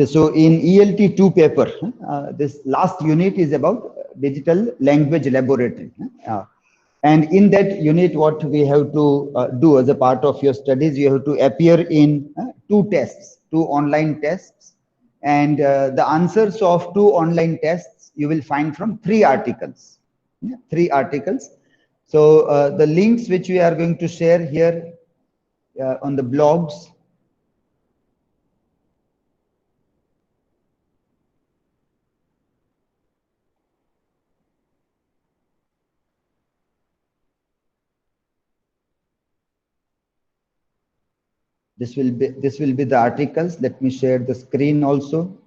So in ELT2 paper, this last unit is about digital language laboratory. And in that unit, what we have to do as a part of your studies, you have to appear in two tests, two online tests. And the answers of two online tests you will find from three articles. Three articles. So the links which we are going to share here on the blogs. This will be the articles. Let me share the screen also.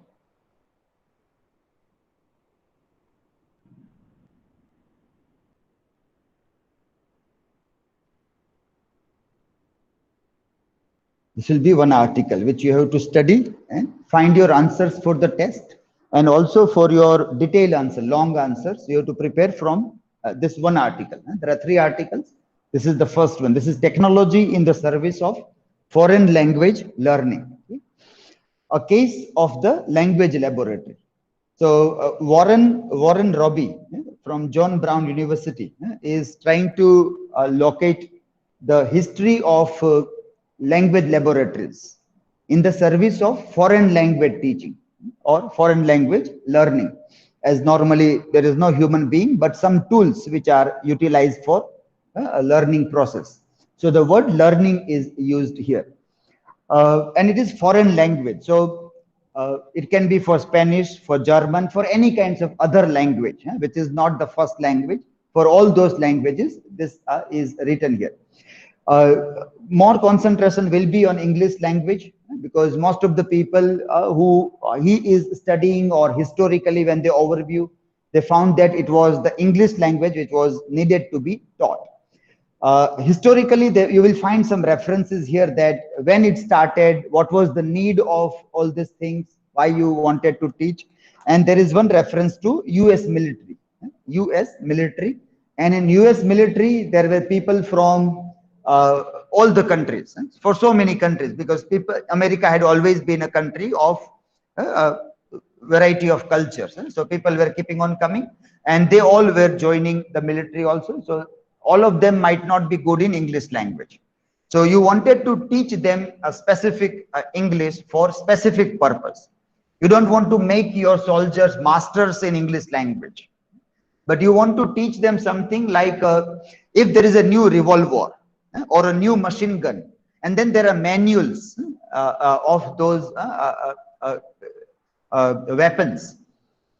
This will be one article which you have to study and find your answers for the test, and also for your detailed answer, long answers, you have to prepare from this one article. There are three articles. This is the first one. This is technology in the service of foreign language learning. A case of the language laboratory. So Warren Robbie from John Brown University is trying to locate the history of language laboratories in the service of foreign language teaching or foreign language learning. As normally there is no human being, but some tools which are utilized for a learning process. So the word learning is used here. And it is foreign language. So it can be for Spanish, for German, for any kinds of other language, which is not the first language. For all those languages, this is written here. More concentration will be on English language, because most of the people who he is studying, or historically when they overview, they found that it was the English language which was needed to be taught. Historically, you will find some references here that when it started, what was the need of all these things, why you wanted to teach. And there is one reference to US military. And in US military, there were people from all the countries, for so many countries, because America had always been a country of variety of cultures. So people were keeping on coming, and they all were joining the military also. So all of them might not be good in English language. So you wanted to teach them a specific English for specific purpose. You don't want to make your soldiers masters in English language, but you want to teach them something like if there is a new revolver or a new machine gun, and then there are manuals of those weapons.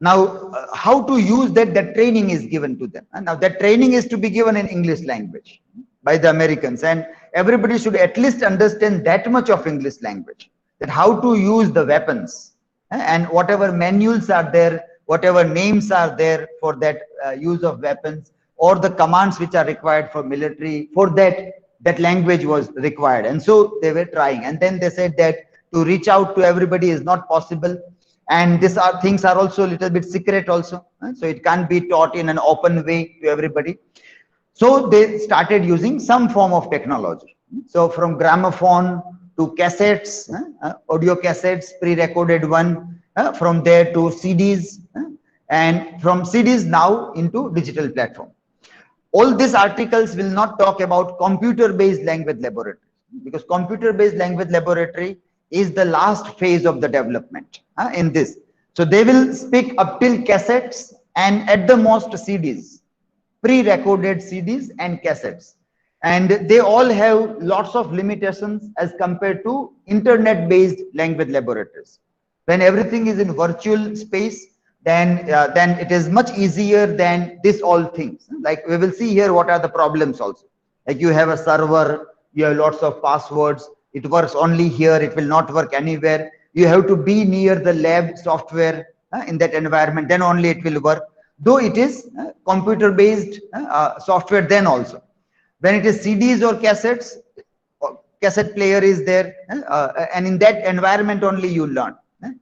Now, how to use that training is given to them. And now that training is to be given in English language by the Americans, and everybody should at least understand that much of English language, that how to use the weapons, and whatever manuals are there, whatever names are there for that use of weapons, or the commands which are required for military, for that language was required. And so they were trying, and then they said that to reach out to everybody is not possible, and these things are also a little bit secret also, so it can't be taught in an open way to everybody. So they started using some form of technology. So from gramophone to cassettes, audio cassettes, pre-recorded one, from there to CDs, and from CDs now into digital platform. All these articles will not talk about computer-based language laboratory, because computer-based language laboratory is the last phase of the development in this. So they will speak up till cassettes and at the most CDs, pre-recorded CDs and cassettes. And they all have lots of limitations as compared to internet-based language laboratories. When everything is in virtual space, then it is much easier than this all things. Like we will see here what are the problems also. Like you have a server, you have lots of passwords, it works only here, it will not work anywhere. You have to be near the lab software in that environment, then only it will work. Though it is computer based software, then also when it is CDs or cassettes, cassette player is there, and in that environment only you learn.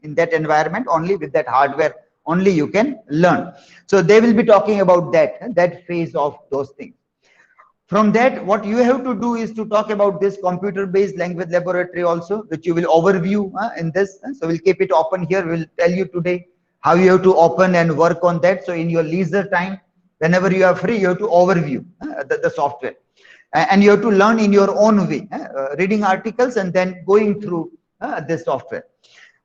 In that environment only, with that hardware only you can learn. So they will be talking about that phase of those things. From that, what you have to do is to talk about this computer-based language laboratory also, which you will overview in this. So we'll keep it open here. We'll tell you today how you have to open and work on that. So in your leisure time, whenever you are free, you have to overview the software. And you have to learn in your own way, reading articles and then going through this software.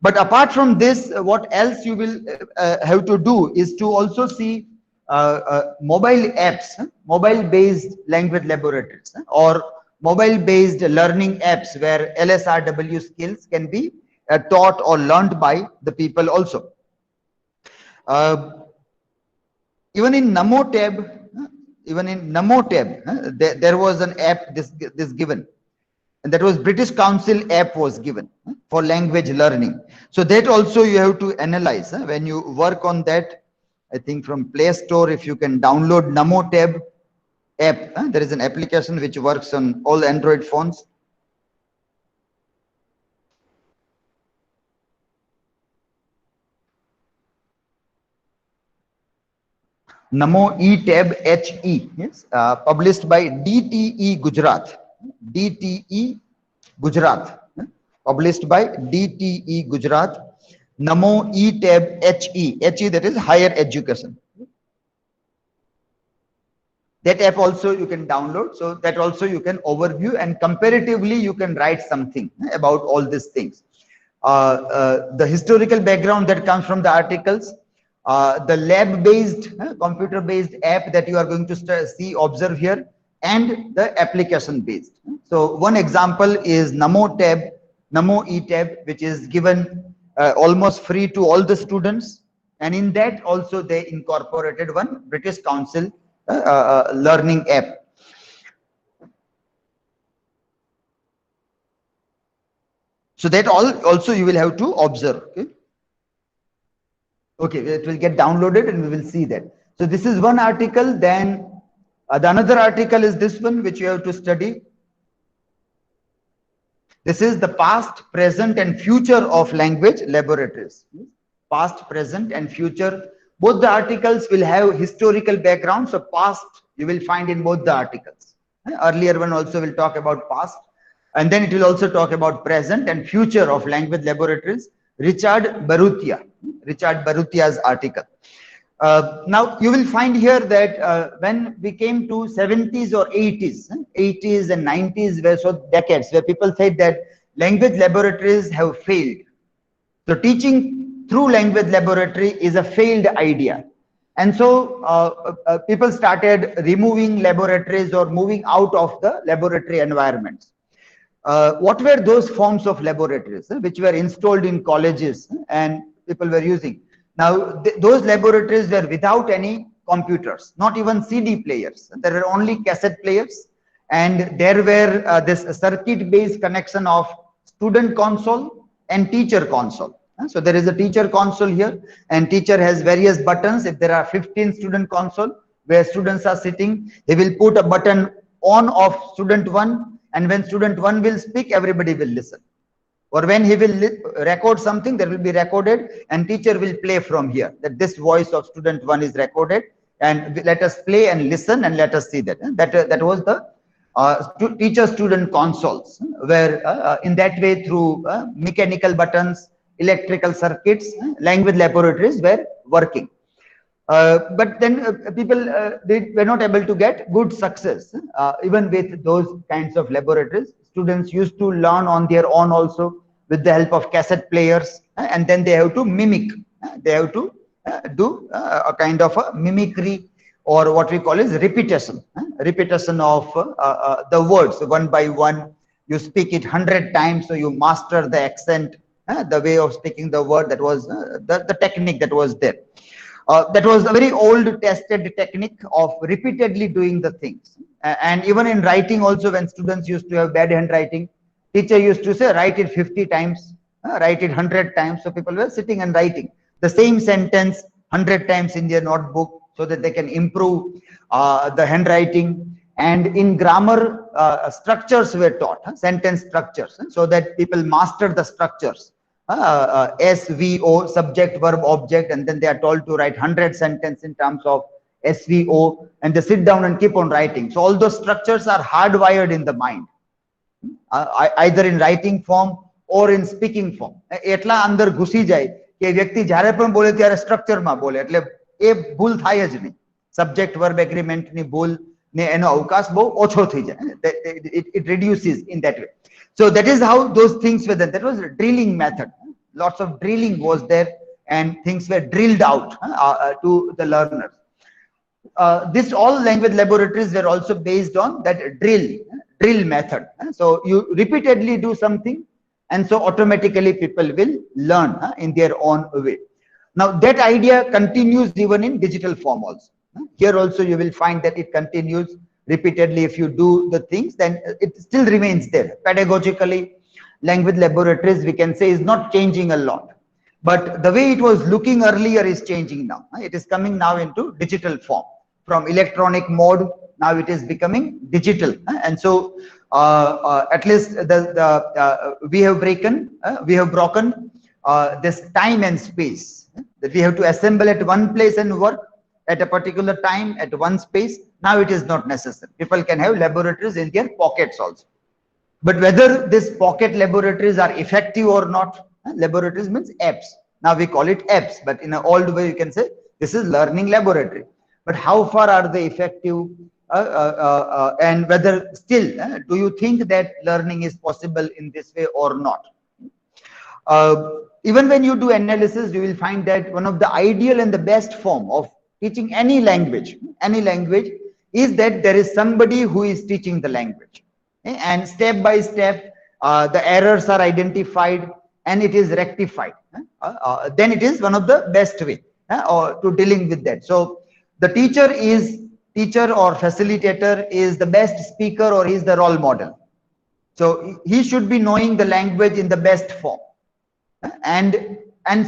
But apart from this, what else you will have to do is to also see mobile apps, mobile-based language laboratories, or mobile-based learning apps where LSRW skills can be taught or learned by the people also. Even in Namo tab, there was an app this given, and that was British Council app was given for language learning. So that also you have to analyze when you work on that. I think from Play Store, if you can download Namo tab app, there is an application which works on all Android phones. Namo eTab HE, yes, published by DTE Gujarat. DTE Gujarat, published by DTE Gujarat. Namo eTab HE, that is higher education. That app also you can download, so that also you can overview, and comparatively you can write something about all these things. The historical background that comes from the articles, the lab-based, computer-based app that you are going to see, observe here, and the application-based. So one example is Namo eTab, which is given almost free to all the students, and in that also they incorporated one British Council learning app. So that also you will have to observe. Okay, it will get downloaded and we will see that. So this is one article. Then the another article is this one, which you have to study. This is the past, present, and future of language laboratories. Past, present, and future. Both the articles will have historical background. So past you will find in both the articles. Earlier one also will talk about past, and then it will also talk about present and future of language laboratories. Richard Barutia's article. Now you will find here that when we came to 70s or 80s and 90s, were so decades where people said that language laboratories have failed. So teaching through language laboratory is a failed idea. And so people started removing laboratories or moving out of the laboratory environments. What were those forms of laboratories which were installed in colleges and people were using? Now, those laboratories were without any computers, not even CD players. There were only cassette players, and there were this circuit-based connection of student console and teacher console. So there is a teacher console here, and teacher has various buttons. If there are 15 student console where students are sitting, they will put a button on of student 1, and when student 1 will speak, everybody will listen. Or when he will record something, there will be recorded, and teacher will play from here, that this voice of student 1 is recorded, and let us play and listen and let us see that. That was the teacher student consoles, where in that way, through mechanical buttons, electrical circuits, language laboratories were working. But then people they were not able to get good success even with those kinds of laboratories. Students used to learn on their own also with the help of cassette players, and then they have to mimic. They have to do a kind of a mimicry, or what we call is repetition. Repetition of the words one by one. You speak it 100 times, so you master the accent, the way of speaking the word. That was the technique that was there. That was a very old tested technique of repeatedly doing the things. And even in writing also, when students used to have bad handwriting, teacher used to say write it 50 times, write it 100 times. So people were sitting and writing the same sentence 100 times in their notebook so that they can improve the handwriting. And in grammar, structures were taught, sentence structures, so that people master the structures. SVO, subject, verb, object, and then they are told to write 100 sentences in terms of SVO, and they sit down and keep on writing. So all those structures are hardwired in the mind, either in writing form or in speaking form. એટલા અંદર ઘૂસી જાય કે વ્યક્તિ જ્યારે પણ બોલે ત્યારે સ્ટ્રક્ચરમાં બોલે, એટલે એ ભૂલ થાય જ નહીં. સબ્જેક્ટ વર્બ એગ્રીમેન્ટની ભૂલ ને એનો અવકાશ બહુ ઓછો થઈ જાય. It reduces in that way. So that is how those things were done. That was a drilling method. Lots of drilling was there, and things were drilled out to the learners. This all language laboratories were also based on that drill method. So you repeatedly do something, and so automatically people will learn in their own way. Now that idea continues even in digital form also. Here also you will find that it continues repeatedly. If you do the things, then it still remains there. Pedagogically, language laboratories, we can say, is not changing a lot, but the way it was looking earlier is changing now. It is coming now into digital form. From electronic mode, now it is becoming digital. And so at least we have broken this time and space, that we have to assemble at one place and work at a particular time at one space. Now it is not necessary. People can have laboratories in their pockets also. But whether these pocket laboratories are effective or not, laboratories means apps. Now we call it apps, but in an old way you can say this is learning laboratory. But how far are they effective, and whether still do you think that learning is possible in this way or not? Even when you do analysis, you will find that one of the ideal and the best form of teaching any language is that there is somebody who is teaching the language, and step by step the errors are identified and it is rectified. Then it is one of the best way to dealing with that. So the teacher or facilitator is the best speaker, or he is the role model. So he should be knowing the language in the best form, and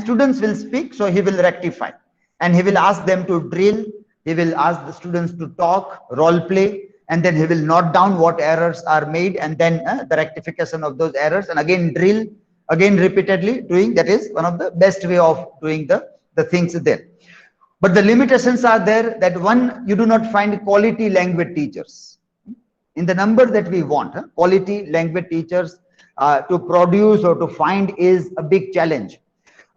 students will speak, so he will rectify, and he will ask them to drill. He will ask the students to talk, role play, and then he will note down what errors are made, and then the rectification of those errors, and again drill, again repeatedly doing. That is one of the best way of doing the things there. But the limitations are there, that one, you do not find quality language teachers in the number that we want. Quality language teachers to produce or to find is a big challenge.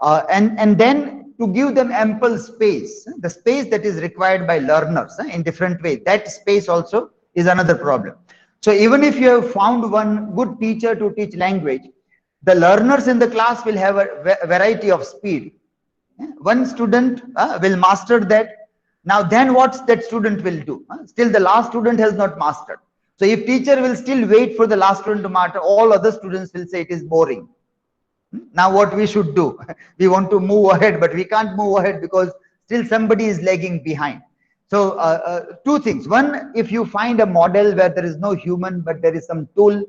And then to give them ample space, the space that is required by learners in different ways, that space also is another problem. So even if you have found one good teacher to teach language, the learners in the class will have a variety of speed. One student will master that. Now then what that student will do? Still the last student has not mastered. So if teacher will still wait for the last student to master, all other students will say it is boring. Now what we should do? We want to move ahead, but we can't move ahead because still somebody is lagging behind. So two things. One, if you find a model where there is no human, but there is some tool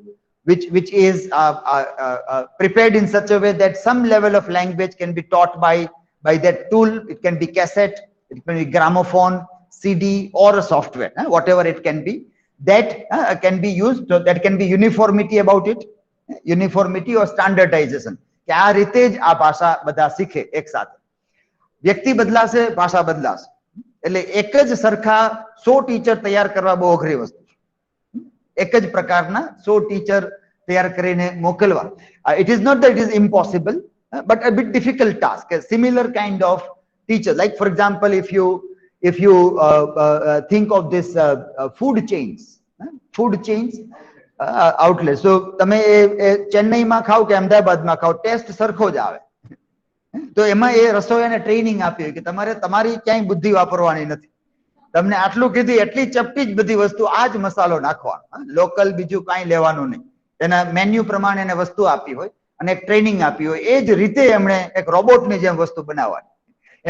which is prepared in such a way that some level of language can be taught by that tool. It can be cassette, it can be gramophone, CD, or a software, whatever it can be. That can be used. So that can be uniformity about it, uniformity or standardization. કે આ રીતે જ આ ભાષા બધા શીખે એક સાથે. વ્યક્તિ બદલાશે, ભાષા બદલાશે. એટલે એક જ સરખા 100 ટીચર તૈયાર કરવા બહુ અઘરી વસ્તુ છે. એક જ પ્રકારના 100 ટીચર તૈયાર કરીને મોકલવા. It is not that it is impossible, but a bit difficult task. A similar kind of teacher, like for example, if you think of this food chains outlet. So તમે ચેન્નઈમાં ખાવ કે અમદાવાદમાં ખાવ, ટેસ્ટ સરખો જ આવે. તો એમાં એ રસોઈયાને ટ્રેનિંગ આપી હોય કે તમારી ક્યાંય બુદ્ધિ વાપરવાની નથી. તમને આટલું કીધી, એટલી ચપટી જ બધી વસ્તુ, આ જ મસાલો નાખવાનો, લોકલ બીજું કાંઈ લેવાનું નહીં. એના મેન્યુ પ્રમાણે એને વસ્તુ આપી હોય અને એક ટ્રેનિંગ આપી હોય, એ જ રીતે એમણે એક રોબોટની જેમ વસ્તુ બનાવવાની.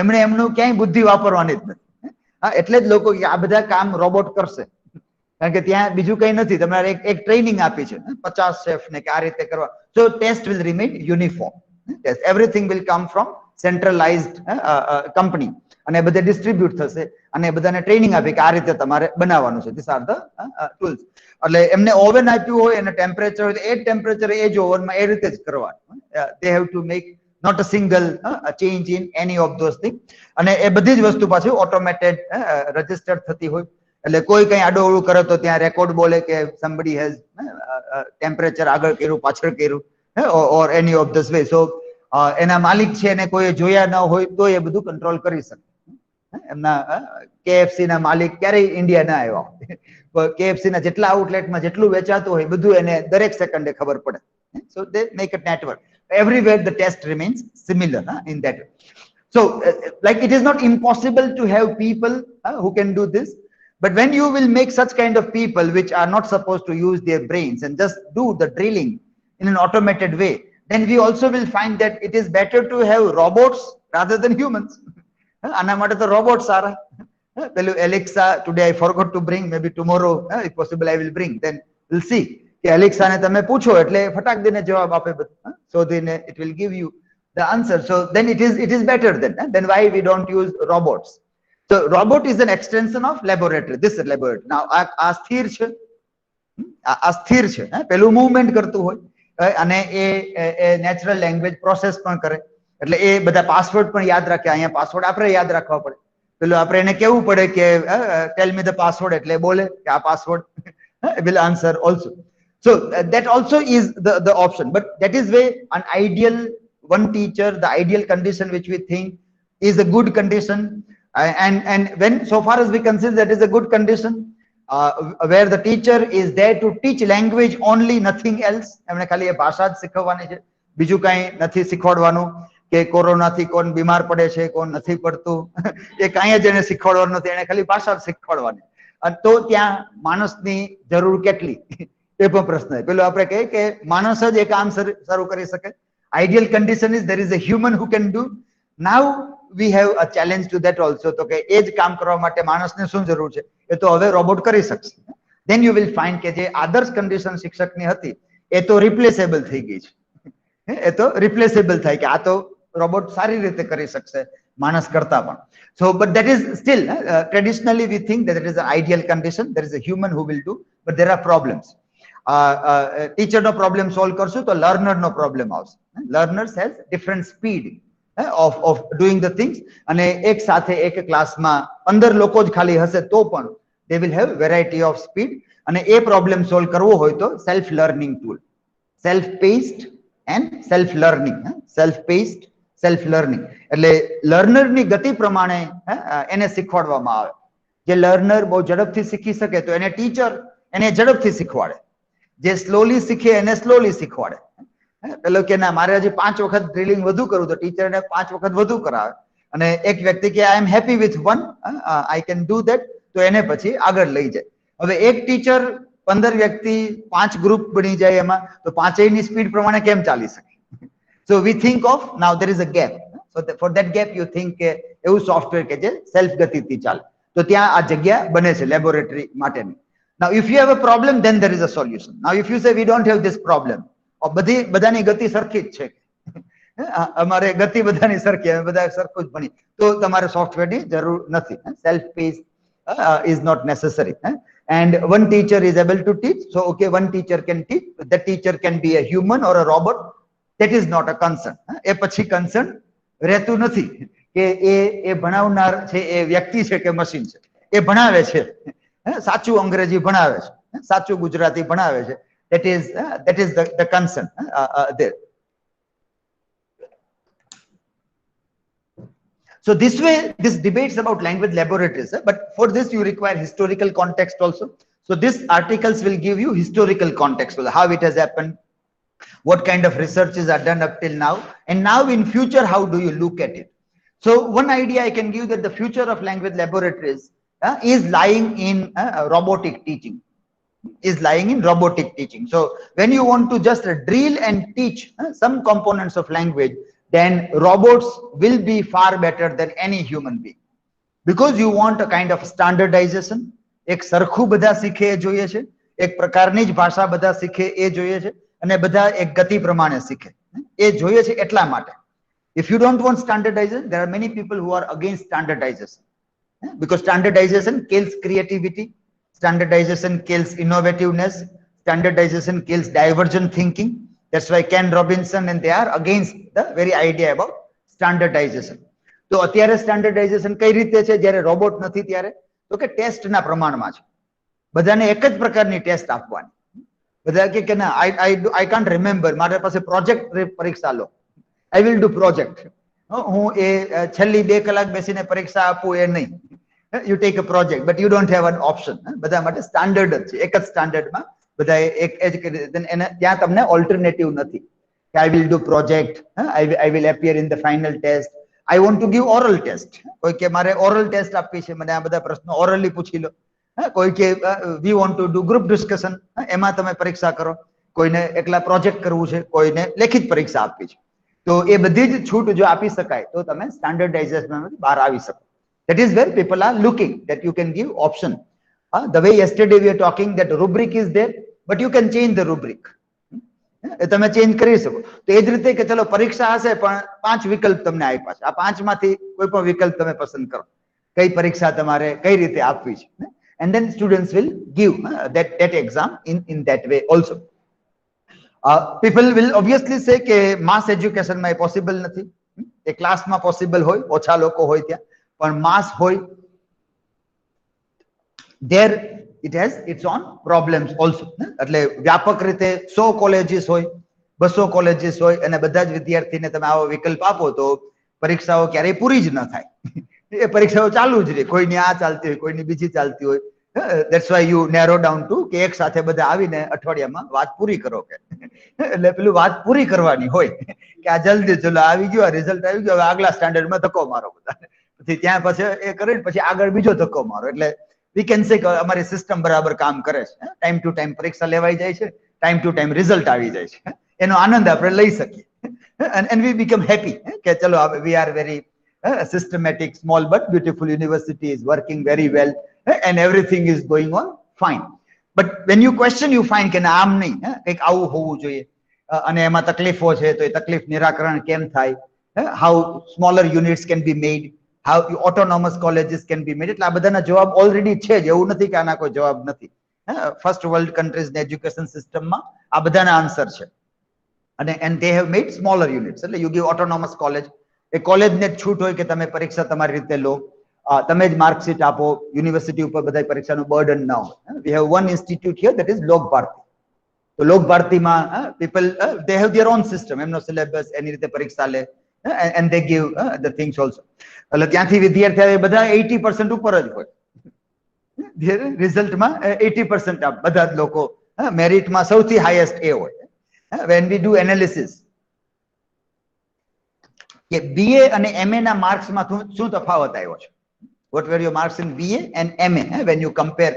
એમણે એમનું ક્યાંય બુદ્ધિ વાપરવાની જ નથી. એટલે જ લોકો આ બધા કામ રોબોટ કરશે, કારણ કે ત્યાં બીજું કઈ નથી. તમારે એક ટ્રેનિંગ આપી છે 50 શેફ ને કે આ રીતે કરવા. So test will remain uniform. Everything will come from centralised company, અને એ બધે ડિસ્ટ્રીબ્યુટ થશે, અને એ બધાને ટ્રેનિંગ આપી કે આ રીતે તમારે બનાવવાનું છે. This are the tools. એટલે એમને ઓવન આપ્યું હોય અને ટેમ્પરેચર હોય, એ ટેમ્પરેચર એ જ ઓવનમાં એ રીતે જ કરવાનું. They have to make not a single a change in any of those things. અને એ બધી જ વસ્તુ પાછું ઓટોમેટેડ રજિસ્ટર થતી હોય, એટલે કોઈ કઈ આડો અવળું કરે તો ત્યાં રેકોર્ડ બોલે કે somebody has ટેમ્પરેચર આગળ કર્યું પાછળ કર્યું, or any of this way. So એના માલિક છે એને કોઈ જોયા ન હોય તો એ બધું કંટ્રોલ કરી શકે. એમના કેએફસી ના માલિક ક્યારેય ઇન્ડિયા ના આવ્યા, કેએફસી ના જેટલા આઉટલેટમાં જેટલું વેચાતું હોય બધું એને દરેક સેકન્ડે ખબર પડે. So they make a network. Everywhere the test remains similar in that way. So like it is not impossible to have people who can do this, but when you will make such kind of people which are not supposed to use their brains and just do the drilling in an automated way, then we also will find that it is better to have robots rather than humans. આના માટે તો robot સારા. પેલું Alexa today I forgot to bring, maybe tomorrow if possible I will bring, then we'll see કે એલેક્સાને તમે પૂછો એટલે ફટાક દઈને જવાબ આપે બધું. So then it will give you the answer. So then it is better then why we don't use robots. So robot is an extension of laboratory, this laboratory. Now આ સ્થિર છે, આ સ્થિર છે, પેલું મૂવમેન્ટ કરતું હોય અને એ નેચરલ લેંગ્વેજ પ્રોસેસ પણ કરે, એટલે એ બધા પાસવર્ડ પણ યાદ રાખે. અહીંયા પાસવર્ડ આપણે યાદ રાખવા પડે, પેલું આપણે એને કેવું પડે કે ટેલ મી ધ પાસવર્ડ, એટલે બોલે કે આ password will answer also. So that also is the option, but that is where an ideal one teacher, the ideal condition which we think is a good condition, and when so far as we consider that is a good condition, where the teacher is there to teach language only, nothing else. એમણે ખાલી એ ભાષા જ શીખવવાની છે, બીજું કાંઈ નથી શીખવાડવાનું, કે કોરોનાથી કોણ બીમાર પડે છે કોણ નથી પડતું એ કાંઈ જ એને શીખવાડવાનું નથી, એને ખાલી ભાષા શીખવાડવાની. તો ત્યાં માણસની જરૂર કેટલી એ પણ પ્રશ્ન છે. પેલું આપણે કહીએ કે માણસ જ એ કામ શરૂ કરી શકે. Ideal condition is there is a human who can do. Now we have a challenge to that also, તો કે એ જ કામ કરવા માટે માણસને શું જરૂર છે એ તો હવે રોબોટ કરી શકશે. then you will find કે જે આદર્શ કન્ડિશન શિક્ષકની હતી એ તો રિપ્લેસેબલ થઈ ગઈ છે, એ તો રિપ્લેસેબલ થાય કે આ તો રોબોટ સારી રીતે કરી શકશે માણસ કરતા પણ. So but that is still traditionally we think that it is an ideal condition, there is a human who will do, but there are problems. Teacher no problem solve કરશું તો learner no problem આવશે. Learners has different speed of doing the things, અને એક સાથે એક ક્લાસમાં 15 લોકો જ ખાલી હશે તો પણ they will have variety of speed. અને એ પ્રોબ્લેમ સોલ્વ કરવો હોય તો self learning tool, self paced and self learning, self paced self learning, એટલે લર્નરની ગતિ પ્રમાણે એને શીખવાડવામાં આવે. જે લર્નર બહુ ઝડપથી શીખી શકે તો એને ટીચર એને ઝડપથી શીખવાડે, જે સ્લોલી શીખે એને સ્લોલી શીખવાડે. પેલો કે ના મારે હજી 5 વખત ડ્રિલિંગ વધુ કરવું તો ટીચર એને 5 વખત વધુ કરાવે, અને એક વ્યક્તિ કે I am happy with one, I can do that, તો એને પછી આગળ લઈ જાય. હવે એક ટીચર 15 વ્યક્તિ 5 ગ્રુપ બની જાય એમાં તો પાંચેયની સ્પીડ પ્રમાણે કેમ ચાલી શકે? So we think of, now there is a gap, so for that gap you think કે એવું સોફ્ટવેર કે જે સેલ્ફ ગતિથી ચાલે, તો ત્યાં આ જગ્યા બને છે લેબોરેટરી માટેની. Now if you have a problem then there is a solution. Now if you say we don't have this problem, બધાની ગતિ સરખી જ છે, અમારે ગતિ બધાની સરખી, અમે બધા સરખું જ ભણી, તો તમારે સોફ્ટવેરની જરૂર નથી. Self pace is not necessary, and one teacher is able to teach. So okay, one teacher can teach, that teacher can be a human or a robot, that is not a concern. એ પછી concern રહેતું નથી કે એ ભણાવનાર છે એ વ્યક્તિ છે કે machine છે. એ ભણાવે છે, સાચું અંગ્રેજી ભણાવે છે, સાચું ગુજરાતી ભણાવે છે, that is the concern there. So this way, this debates about language laboratories, but for this you require historical context also. So these articles will give you historical context, how it has happened, what kind of researches are done up till now, and now in future how do you look at it. So one idea I can give that the future of language laboratories is lying in robotic teaching, So when you want to just drill and teach some components of language, then robots will be far better than any human being, because you want a kind of standardization. એક સરખું બધા શીખે એ જોઈએ છે, એક પ્રકારની જ ભાષા બધા શીખે એ જોઈએ છે, અને બધા એક ગતિ પ્રમાણે શીખે એ જોઈએ છે. એટલા માટે if you don't want standardization, there are many people who are against standardization, because standardization kills creativity, standardization kills innovativeness, standardization kills divergent thinking. That's why Ken Robinson and they are against the very idea about standardization. તો અત્યારે standardisation કઈ રીતે છે જ્યારે robot નથી ત્યારે? તો કે ટેસ્ટના પ્રમાણમાં છે. બધાને એક જ પ્રકારની ટેસ્ટ આપવાની. બધા કે ના આઈ કાન્ટ રિમેમ્બર, મારા પાસે પ્રોજેક્ટ પરીક્ષા લો, આઈ વિલ ડુ પ્રોજેક્ટ. હું એ છેલ્લી 2 કલાક બેસીને પરીક્ષા આપું એ નહીં. You take a project but you don't have an option. બધા માટે સ્ટાન્ડર્ડ જ છે, એક જ સ્ટાન્ડર્ડમાં બધા એક એને ત્યાં તમને ઓલ્ટરનેટિવ નથી કે I will do project, I will appear in the final test, I want to give oral test. કોઈ કે મારે ઓરલ ટેસ્ટ આપવી છે, મને આ બધા પ્રશ્નો ઓરલી પૂછી લો. કોઈ કે we want to do group discussion, એમાં તમે પરીક્ષા કરો. કોઈને એકલા પ્રોજેક્ટ કરવું છે, કોઈને લેખિત પરીક્ષા આપવી છે. તો એ બધી જ છૂટ જો આપી શકાય તો તમે સ્ટાન્ડર્ડાઇઝેશનમાંથી બહાર આવી શકો. That is where people are looking, that you can give option. The way yesterday we are talking that rubric is there, but you can change the rubric. તમે ચેન્જ કરી શકો. તો એ જ રીતે કે ચલો પરીક્ષા હશે પણ 5 વિકલ્પ તમને આપ્યા છે, આ 5 માંથી કોઈ પણ વિકલ્પ તમે પસંદ કરો, કઈ પરીક્ષા તમારે કઈ રીતે આપવી છે. And then students will give that exam in that way also. People will obviously say કે mass education માં એ possible નથી. એ ક્લાસમાં possible હોય, ઓછા લોકો હોય ત્યાં, પણ માસ હોય there it has its own problems also. એટલે વ્યાપક રીતે 100 કોલેજીસ હોય, 200 કોલેજીસ હોય અને બધા જ વિદ્યાર્થીને તમે આવો વિકલ્પ આપો તો પરીક્ષાઓ ક્યારેય પૂરી જ ન થાય. એ પરીક્ષાઓ ચાલુ જ રહે, કોઈની આ ચાલતી હોય, કોઈની બીજી ચાલતી હોય. That's why you narrow down to કે એક સાથે બધા આવીને અઠવાડિયામાં વાત પૂરી કરો કે એટલે પેલું વાત પૂરી કરવાની હોય કે આ જલ્દી ચલો આવી ગયો, આ રિઝલ્ટ આવી ગયો, હવે આગલા સ્ટાન્ડર્ડમાં ધક્કો મારો બધા. પછી ત્યાં પછી એ કરીને પછી આગળ બીજો ધક્કો મારો. એટલે વી કેન સે કે અમારી સિસ્ટમ બરાબર કામ કરે છે. ટાઈમ ટુ ટાઈમ પરીક્ષા લેવાઈ જાય છે, ટાઈમ ટુ ટાઈમ રિઝલ્ટ આવી જાય છે. એનો આનંદ આપણે લઈ શકીએ. and we become happy કે ચલો we are very systematic, small but beautiful university is working very well and everything is going on fine. But when you question you find કે ના આમ નહીં, કંઈક આવું હોવું જોઈએ અને એમાં તકલીફો છે તો એ તકલીફ નિરાકરણ કેમ થાય, how smaller units can be made, how autonomous colleges can be made. એટલે આ બધાના જવાબ ઓલરેડી છે જ, એવું નથી કે આના કોઈ જવાબ નથી. ફર્સ્ટ વર્લ્ડ કન્ટ્રીઝના એજ્યુકેશન સિસ્ટમમાં આ બધાના આન્સર છે. and they have made smaller units. એટલે you give autonomous college, એ કોલેજને છૂટ હોય કે તમે પરીક્ષા તમારી રીતે લો, તમે જ માર્કશીટ આપો, યુનિવર્સિટી ઉપર બધા પરીક્ષાનું બર્ડન ના હોય. We have one institute here that is લોક ભારતી. તો લોક ભારતીમાં people they have their own system, એમનો સિલેબસ, એની રીતે પરીક્ષા લે and they give the things also. એટલે ત્યાંથી વિદ્યાર્થીઓ બધા 80% ઉપર જ હોય રિઝલ્ટમાં, 80% આપ બધા જ લોકો મેરિટમાં સૌથી હાઈએસ્ટ એ હોય. when we do analysis કે BA અને MA ના માર્ક્સમાં શું તફાવત આવ્યો છે, what were your marks in BA and MA when you compare,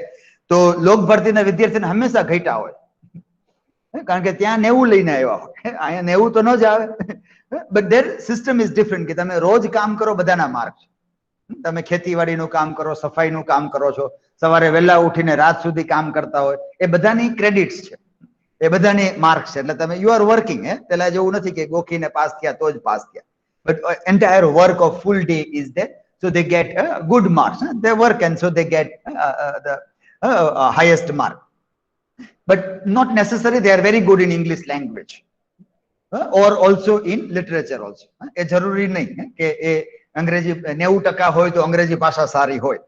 તો લોક ભરતીના વિદ્યાર્થીને હંમેશા ઘટ્યા હોય કારણ કે ત્યાં 90 લઈને આવ્યા હોય, અહીંયા 90 તો ન જ આવે. but their system is different કે તમે રોજ કામ કરો બધાના માર્ક છે. તમે ખેતીવાડીનું કામ કરો, સફાઈનું કામ કરો છો, સવારે વહેલા ઉઠીને રાત સુધી કામ કરતા હોય, એ બધાની ક્રેડિટ્સ છે, એ બધાની માર્ક્સ છે. એટલે તમે યુ આર વર્કિંગ. પેલા જેવું નથી કે ગોખીને પાસ થયા તો જ પાસ થયા, but entire work of full day is there, so they get good marks. They work and so they get the highest mark. But not necessarily they are very good in English language or also in literature also. એ જરૂરી નહીં કે એ અંગ્રેજી 90% હોય તો અંગ્રેજી ભાષા સારી હોય,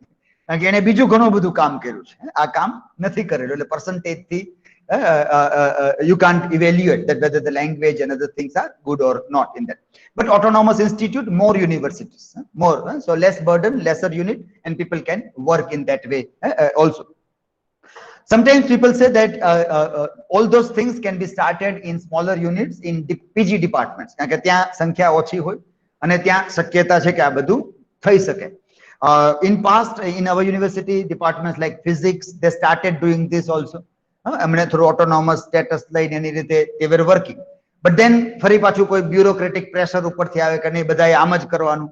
કારણ કે એને બીજું ઘણું બધું કામ કર્યું છે, આ કામ નથી કરેલું. એટલે percentage you can't evaluate that whether the language and other things are good or not in that. But autonomous institute, more universities, more, so less burden, lesser unit, and people can work in that way also. Sometimes people say that all those things can be started in smaller units in PG departments, કારણ કે ત્યાં સંખ્યા ઓછી હોય અને ત્યાં શક્યતા છે કે આ બધું થઈ શકે. In past, in our university departments like physics, they started doing this also. એમણે થોડું ઓટોનોમસ સ્ટેટસ લઈને એની રીતે they were working. But then ફરી પાછું કોઈ બ્યુરોક્રેટિક પ્રેશર ઉપરથી આવે કે નહીં બધાએ આમ જ કરવાનું,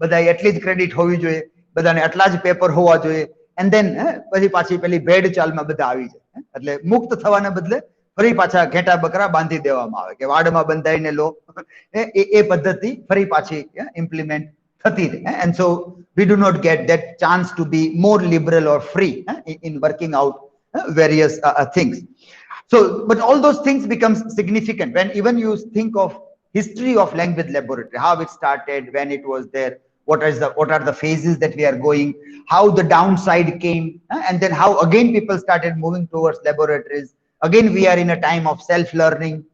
બધાએ એટલી જ ક્રેડિટ હોવી જોઈએ, બધાને આટલા જ પેપર હોવા જોઈએ, and then પછી પાછી પેલી ભેડ ચાલમાં બધા આવી જાય. એટલે મુક્ત થવાને બદલે ફરી પાછા ઘેટા બકરા બાંધી દેવામાં આવે કે વાડમાં બંધાઈને લો, એ પદ્ધતિ ફરી પાછી ઇમ્પ્લિમેન્ટ થતી રહે. And so we do not get that chance to be more liberal or free in working out various things. So, but all those things becomes significant when even you think of history of language laboratory, how it started, when it was there, what are the phases that we are going, how the downside came, and then how again people started moving towards laboratories. Again, we are in a time of self-learning.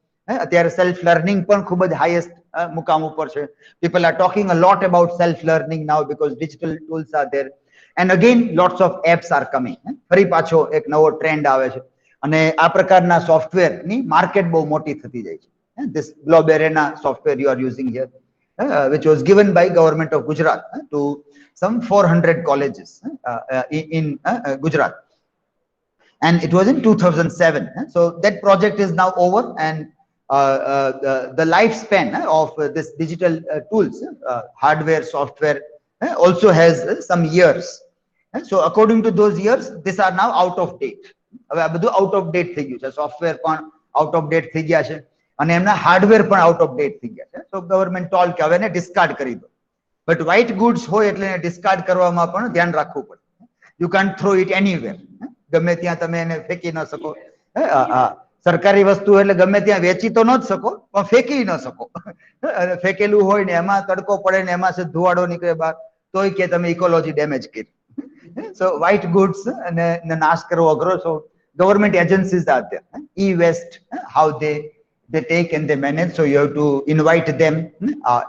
There self-learning પણ ખૂબ જ highest મુકામ ઉપર છે. People are talking a lot about self-learning now because digital tools are there. And again, lots of apps are coming. ફરી પાછો એક નવો ટ્રેન્ડ આવે છે. અને આ પ્રકારના સોફ્ટવેરની માર્કેટ બહુ મોટી થતી જાય છે. This Globe Arena software you are using here, which was given by government of Gujarat to some 400 colleges in Gujarat, and it was in 2007. So that project is now over, and the lifespan of this digital tools, hardware, software, also has some years. So according to those years, these are now out of date. હવે આ બધું out of date થઈ ગયું છે. Software પણ out of date થઈ ગયા છે અને એમના હાર્ડવેર પણ આઉટ ઓફ ડેટ થઈ ગયા છે. તો ગવર્મેન્ટ ટોલ કે હવે એને ડિસ્કાર્ડ કરી દો. બટ વ્હાઇટ ગુડ્સ હોય એટલે એને ડિસ્કાર્ડ કરવામાં પણ ધ્યાન રાખવું પડે. You can't throw it anywhere. ગમે ત્યાં તમે એને ફેંકી ન શકો. સરકારી વસ્તુ એટલે ગમે ત્યાં વેચી તો ન જ શકો, પણ ફેંકી ન શકો. ફેંકેલું હોય ને એમાં તડકો પડે ને એમાં છે ધુવાડો નીકળે બહાર, તોય કે તમે ઇકોલોજી ડેમેજ કરી. So white goods and nash karo agro. So government agencies are there. E-West, how they take and they manage. So you have to invite them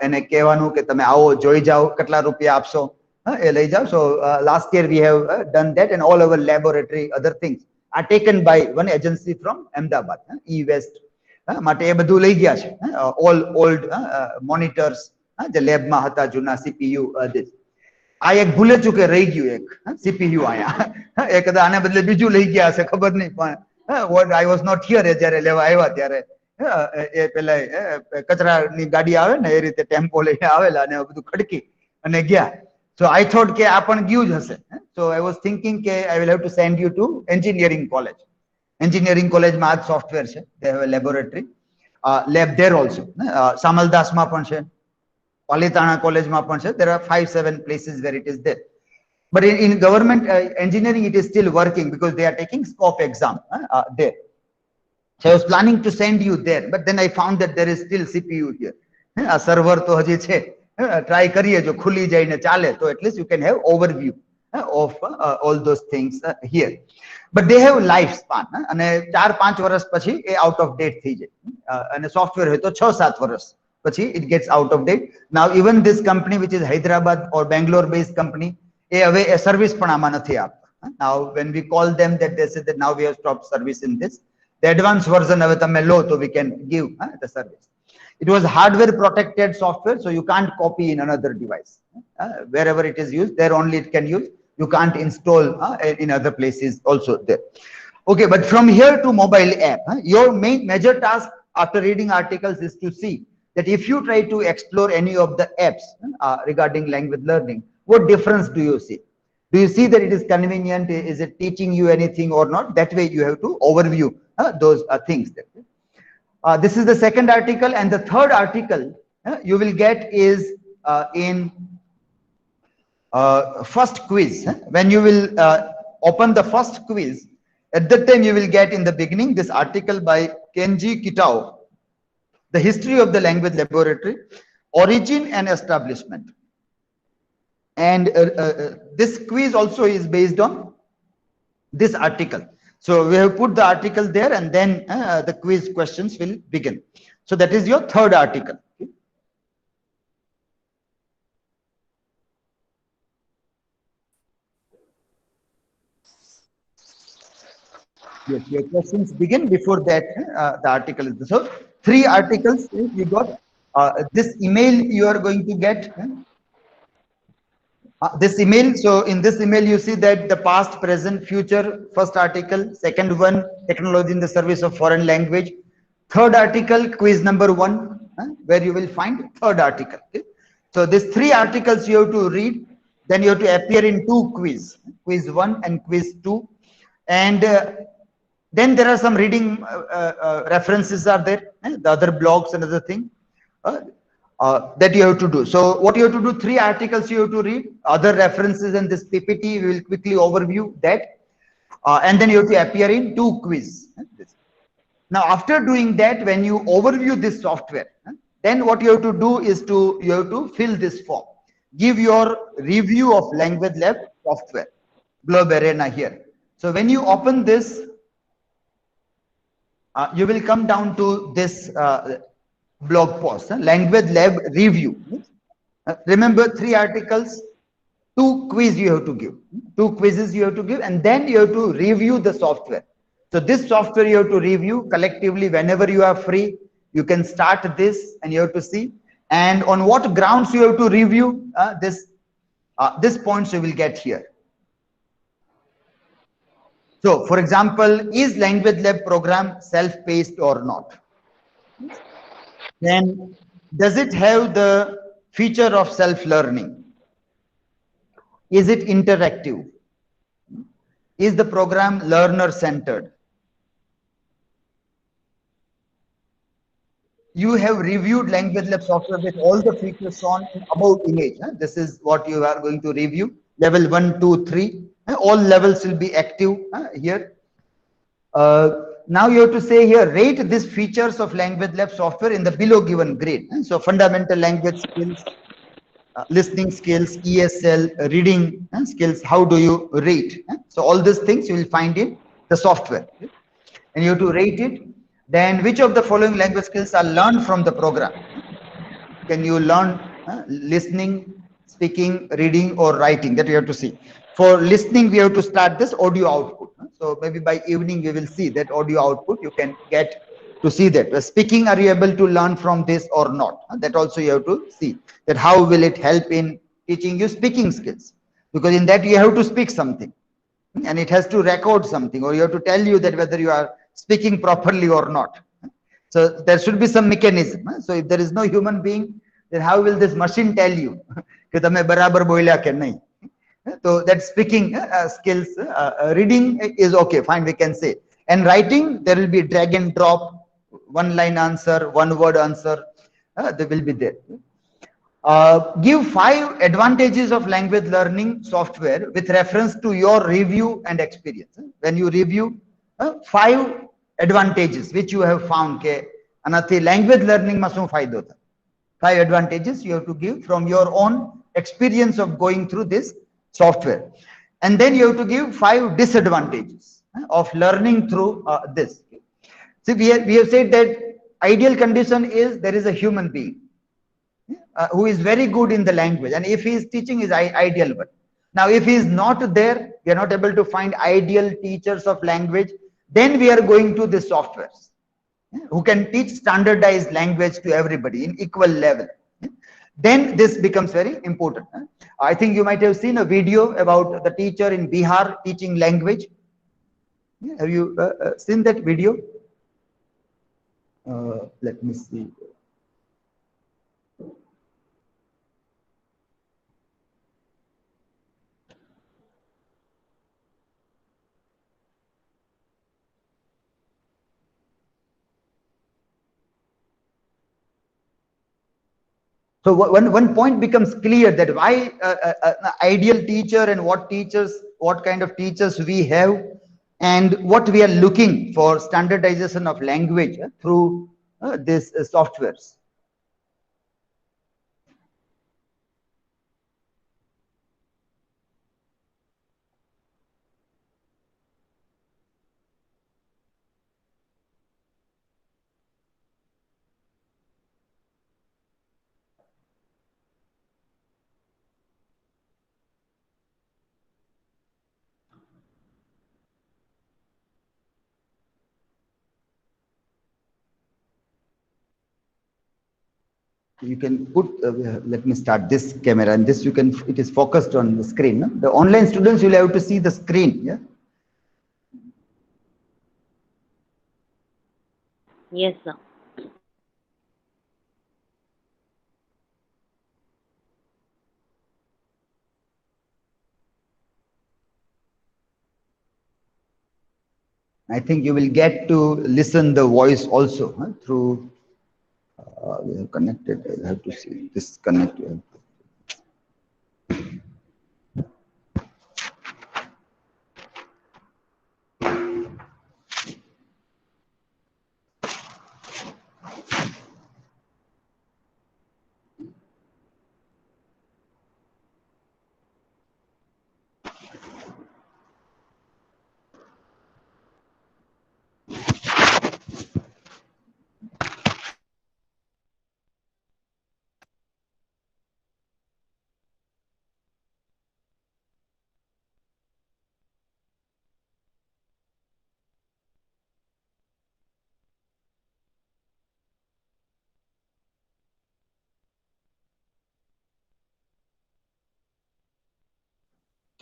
and kehવાનું કે તમે આવો જોઈ જાઓ, કેટલા રૂપિયા આપશો એ લઈ જાઓ. So last year we have done that, and all our laboratory other things are taken by one agency from Ahmedabad, E-West. માટે એ બધું લઈ ગયા છે. all old monitors જે લેબમાં હતા જૂના CPU this. આ એક ભૂલે ચૂકે રહી ગયું એક સીપીયુ આયા. એ કદાચ આને બદલે બીજું લઈ ગયા હશે, ખબર નહીં. પણ આઈ વોઝ નોટ હિયર જ્યારે લેવા આવ્યા ત્યારે એ પેલા કચરાની ગાડી આવે ને એ રીતે ટેમ્પો લઈને આવેલા અને બધું ખડકી અને ગયા. સો આઈ થોટ કે આ પણ ગયું જ હશે. સો આઈ વોઝ થિંકિંગ કે I will have to send you to engineering college. Engineering કોલેજમાં આ જ સોફ્ટવેર છે. They have a laboratory lab there also. સામલદાસમાં પણ છે, Palitana College ma પણ છે. There are 5-7 places where it is there. But in government engineering, it is still working because they are taking scope exam there. So I was planning to send you there, but then I found that there is still CPU here. A server to હજી છે. Try કરીએ જો ખુલી જાય ને ચાલે તો at least you can have overview of all those things here. But they have lifespan અને 4-5 વર્ષ પછી એ out of date થઈ જાય. અને સોફ્ટવેર હોય તો 6-7 વર્ષ પછી it gets out of date. Now even this company which is Hyderabad or Bangalore based company, એ હવે એ સર્વિસ પણ આમાં નથી આપતા. Now when we call them, that they say that now we have stopped service in this. The advanced version હવે તમે લો તો we can give the service. It was hardware protected software, so you can't copy in another device. Wherever it is used, there only it can use. You can't install in other places also there. Okay, but from here to mobile app, your major task after reading articles is to see that if you try to explore any of the apps regarding language learning, what difference do you see? Do you see that it is convenient? Is it teaching you anything or not? That way you have to overview those things. This is the second article, and the third article you will get is in first quiz. When you will open the first quiz, at that time you will get in the beginning this article by Kenji Kitao, The History of the Language Laboratory, Origin and Establishment. And this quiz also is based on this article. So we have put the article there, and then the quiz questions will begin. So that is your third article. Yes, your questions begin before that the article is. So 3 articles you got. This email you are going to get. This email. So in this email you see that the past, present, future, first article, second one, technology in the service of foreign language, third article, quiz number 1, where you will find third article. Okay? So these 3 articles you have to read, then you have to appear in 2 quiz, quiz 1 and quiz 2, and then there are some reading references are there, the other blogs and other thing that you have to do. So what you have to do, 3 articles you have to read, other references, and this PPT we will quickly overview that, and then you have to appear in 2 quiz. Now, after doing that, when you overview this software, then what you have to do is you have to fill this form. Give your review of Language Lab software, Globe Arena here. So when you open this, you will come down to this blog post, Language Lab review. Remember, 3 articles, 2 quiz you have to give, 2 quizzes you have to give, and then you have to review the software. So this software you have to review collectively whenever you are free. You can start this and you have to see. And on what grounds you have to review this points you will get here. So, for example, is Language Lab program self-paced or not? Then, does it have the feature of self-learning? Is it interactive? Is the program learner-centered? You have reviewed Language Lab software with all the features shown in above image. This is what you are going to review. Level 1, 2, 3. All levels will be active here. Now you have to say here, rate these features of Language Lab software in the below given grade. So fundamental language skills, listening skills, ESL, reading skills, how do you rate? So all these things you will find in the software. And you have to rate it. Then which of the following language skills are learned from the program? Can you learn listening, speaking, reading, or writing? That you have to see. For listening, we have to start this audio output. So maybe by evening we will see that audio output. You can get to see that. Speaking, are you able to learn from this or not? That also you have to see that how will it help in teaching you speaking skills, because in that you have to speak something and it has to record something, or you have to tell you that whether you are speaking properly or not. So there should be some mechanism. So if there is no human being, then how will this machine tell you that તમે બરાબર બોલ્યા કે નહીં? So that speaking skills, reading is okay, fine, we can say. And writing, there will be drag and drop, one line answer, one word answer, they will be there. Give 5 advantages of language learning software with reference to your review and experience. When you review, 5 advantages which you have found ke anathi language learning ma શું ફાયદો થાય. 5 advantages you have to give from your own experience of going through this software. And then you have to give 5 disadvantages of learning through this. See, we have said that ideal condition is there is a human being who is very good in the language, and if he is teaching is ideal one. Now if he is not there, we are not able to find ideal teachers of language, then we are going to the softwares who can teach standardized language to everybody in equal level. Then this becomes very important. I think you might have seen a video about the teacher in Bihar teaching language. Have you seen that video? Let me see. So one point becomes clear that why ideal teacher and what kind of teachers we have, and what we are looking for standardization of language through these softwares. You can put let me start this camera, and this you can, it is focused on the screen. No? The online students will have to see the screen. Yeah, yes sir. I think you will get to listen the voice also through we have connected. I have to see this connect.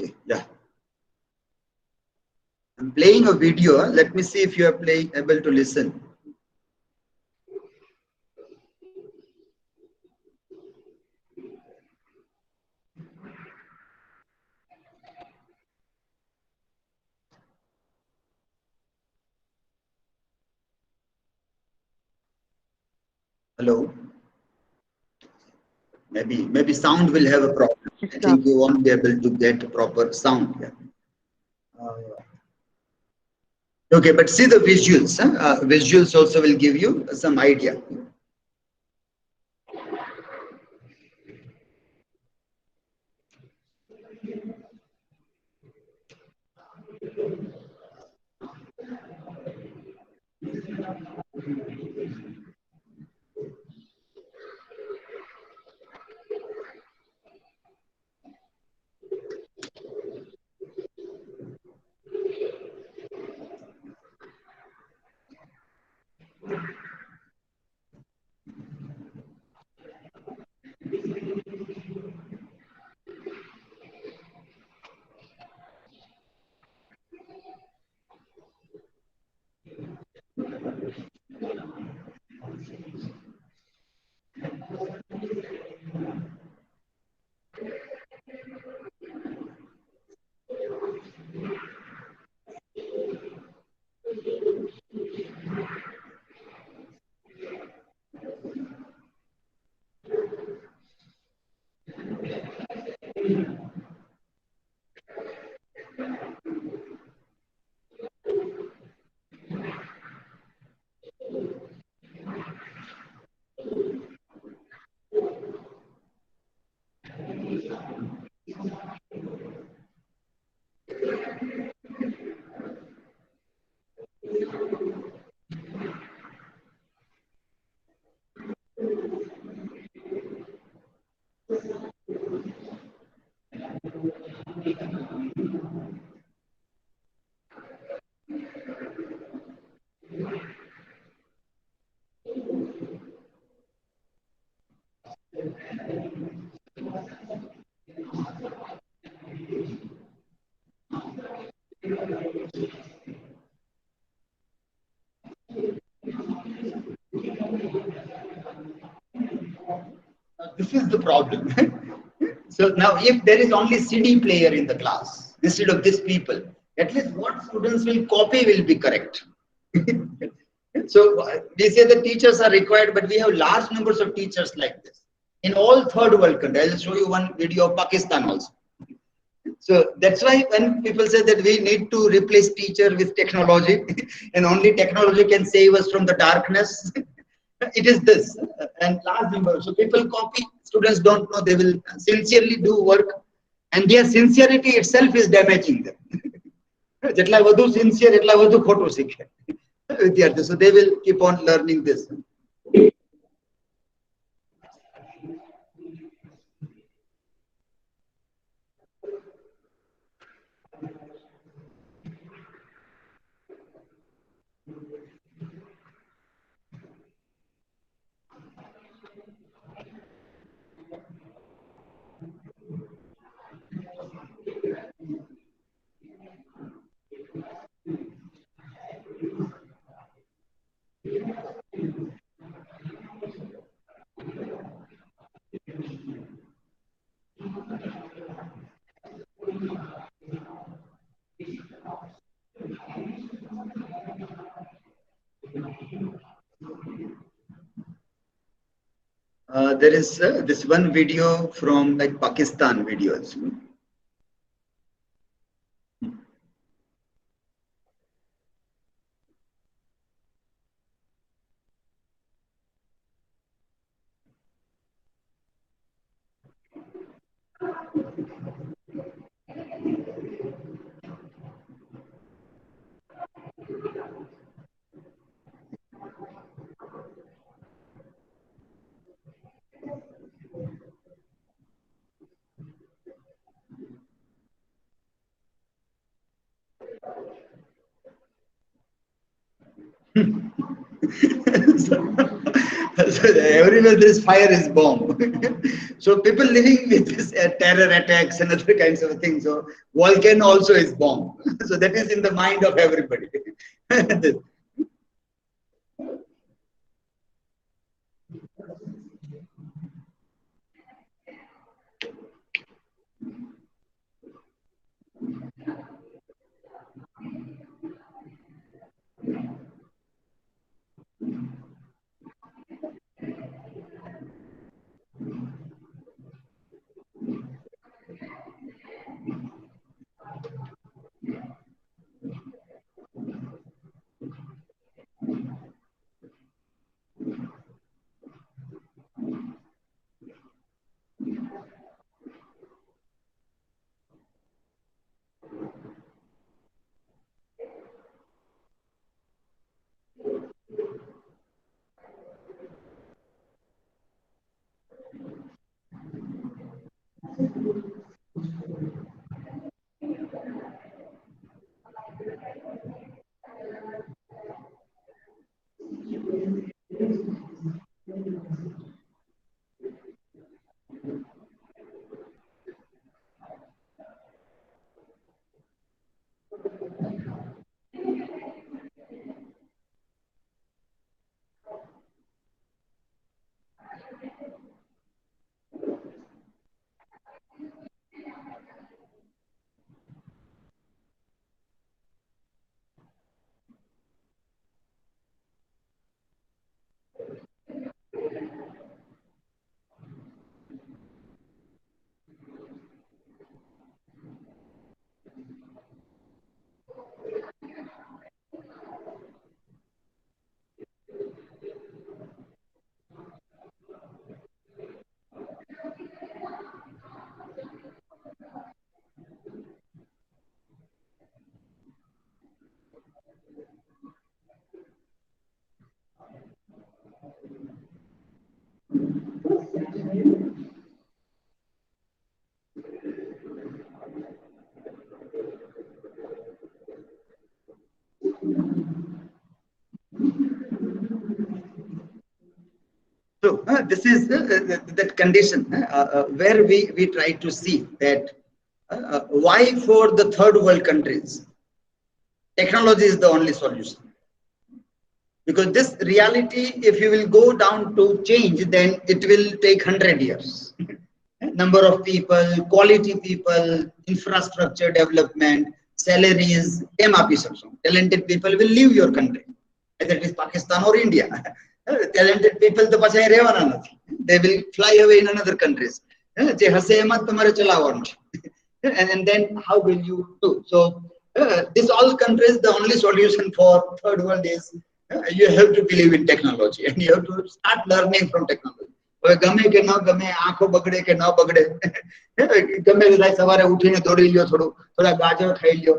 Okay, yeah. I'm playing a video. Let me see if you are able to listen. Hello. Maybe sound will have a problem. I think you won't be able to get proper sound. Yeah. Okay, but see the visuals. Visuals also will give you some idea. This is the problem. So now if there is only CD player in the class instead of these people, at least what students will copy will be correct. So we say the teachers are required, but we have large numbers of teachers like this. In all third world countries, I'll show you one video of Pakistan also. So that's why when people say that we need to replace teacher with technology and only technology can save us from the darkness, it is this. And large number. So people copy, students don't know, they will sincerely do work and their sincerity itself is damaging them. જેટલા વધુ sincere એટલા વધુ ખોટું શીખે વિદ્યાર્થી. So they will keep on learning this. There is this one video from like Pakistan videos. So everywhere there is fire is bomb. So people living with this terror attacks and other kinds of things. So volcano also is bomb. So that is in the mind of everybody. So this is that condition where we try to see that why for the third world countries technology is the only solution. Because this reality, if you will go down to change, then it will take 100 years. Number of people, quality people, infrastructure development, salaries, talented people will leave your country, whether it is Pakistan or India. Talented people, they will fly away in another countries. And then how will you do? So this all countries, the only solution for third world is you have to believe in technology and you have to start learning from technology. ગમે કે ન ગમે આંખો બગડે કે ન બગડે ગમે તે સવારે ઉઠીને દોડી લ્યો થોડા ગાજર ખાઈ લ્યો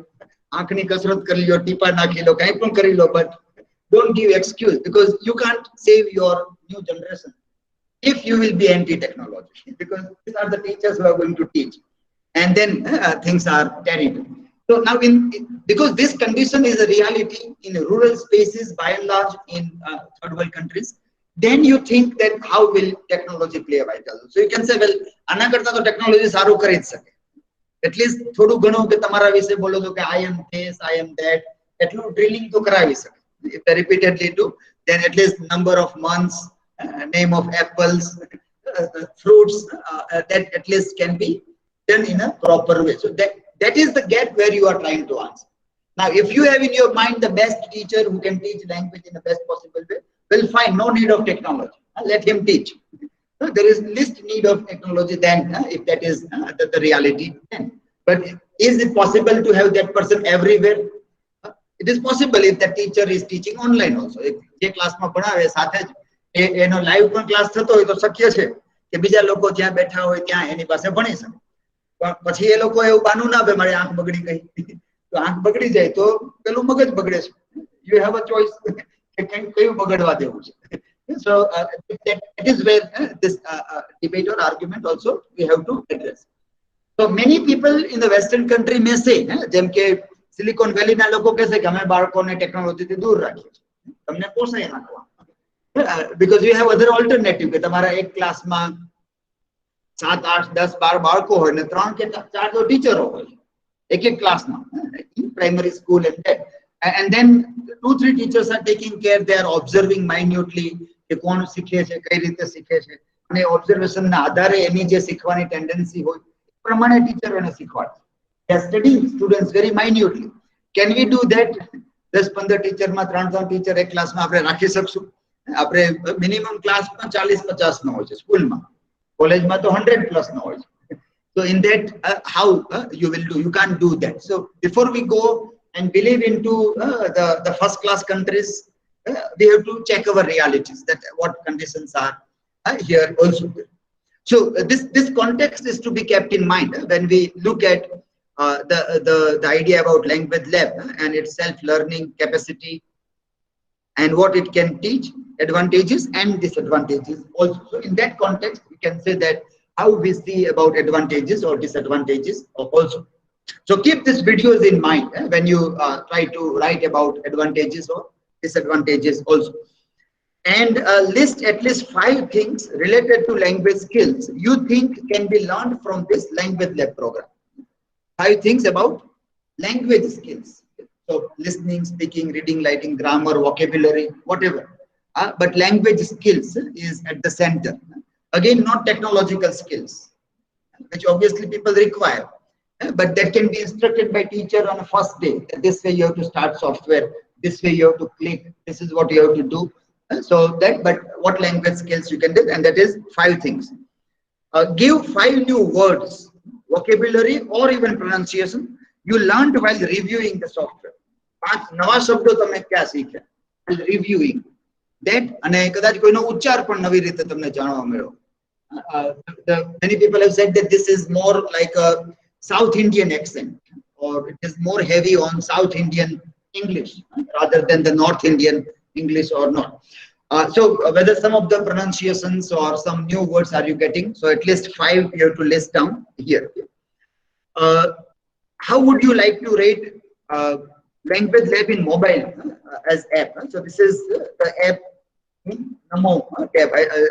આંખની કસરત કરી લ્યો ટીપા નાખી લો કંઈ પણ કરી લો but don't give excuse because you can't save your new generation if you will be anti-technology because these are the teachers who are going to teach and then things are terrible. So now because this condition is a reality in rural spaces by and large in third world countries, then you think that how will technology play a vital role? So you can say, well, આના કરતા તો technology સારું કરી જ શકે. At least થોડું ઘણું કે તમારા વિશે બોલો તો કે I am this, I am that. એટલું drilling તો કરાવી શકે. If they repeatedly do, then at least number of months, name of apples, fruits, that at least can be done in a proper way. So that is the gap where you are trying to answer. Now, if you have in your mind the best teacher who can teach language in the best possible way, well, fine, no need of technology. Let him teach. There is least need of technology then, if that is the reality. Then. But is it possible to have that person everywhere? It is possible if the teacher is teaching online also. If જે ક્લાસમાં ભણાવે સાથે જ એનો live પણ class થતો હોય તો શક્ય છે કે બીજા લોકો જ્યાં બેઠા હોય ત્યાં એની પાસે ભણી શકે. પછી એ લોકો એવું બાનું ના આપે મારી આંખ બગડી ગઈ તો આંખ બગડી જાય તો પેલું મગજ બગડે છે. You have a choice. So that is where this debate or argument also we have to address. So many people in the Western country may say, જેમ કે સિલિકોન વેલી ના લોકો કહે છે કે અમે બાળકોને ટેકનોલોજી થી દૂર રાખીએ છીએ, તમને પોસાય નાખવા. because you have other alternative કે તમારા એક ક્લાસમાં 7 8 10 12 બાળકો હોય ને 3 કે 4 તો ટીચરો હોય એક એક ક્લાસમાં primary school and that, and then 2 3 teachers are taking care, they are observing minutely કે કોણ શીખે છે કઈ રીતે શીખે છે અને ઓબ્ઝર્વેશન ના આધારે એની જે શીખવાની ટેન્ડન્સી હોય પ્રમાણે ટીચરોને શીખવાડે. they are studying students very minutely. can we do that? 10-15 ટીચરમાં 3-3 teacher એક ક્લાસમાં આપણે રાખી શકશું? આપણે મિનિમમ ક્લાસમાં 40-50 નો હોય છે સ્કૂલમાં, કોલેજમાં તો 100+ નો હોય છે. So in that, how you will do? You can't do that. So before we go and believe into the first class countries, we have to check our realities, that what conditions are here also. So this context is to be kept in mind when we look at the idea about language lab and its self-learning capacity and what it can teach, advantages and disadvantages also. So in that context, we can say that how we see about advantages or disadvantages also. So keep these videos in mind when you try to write about advantages or disadvantages also. And list at least 5 things related to language skills you think can be learned from this language lab program. 5 things about language skills. So listening, speaking, reading, writing, grammar, vocabulary, whatever. But language skills is at the center. Again, not technological skills, which obviously people require, but that can be instructed by teacher on a first day. This way you have to start software, this way you have to click, this is what you have to do. So that, but what language skills you can do, and that is 5 things. Give 5 new words, vocabulary or even pronunciation you learned while reviewing the software. 5 નવા શબ્દો તમે ક્યાં શીખ્યા while reviewing that, અને કદાચ કોઈનો ઉચ્ચાર પણ નવી રીતે તમને જાણવા મળ્યો. Many people have said that this is more like a South Indian accent, or it is more heavy on South Indian English rather than the North Indian English or not. So whether some of the pronunciations or some new words are you getting? So at least 5 you have to list down here. How would you like to rate language lab in mobile as app? So this is the app Namo tab.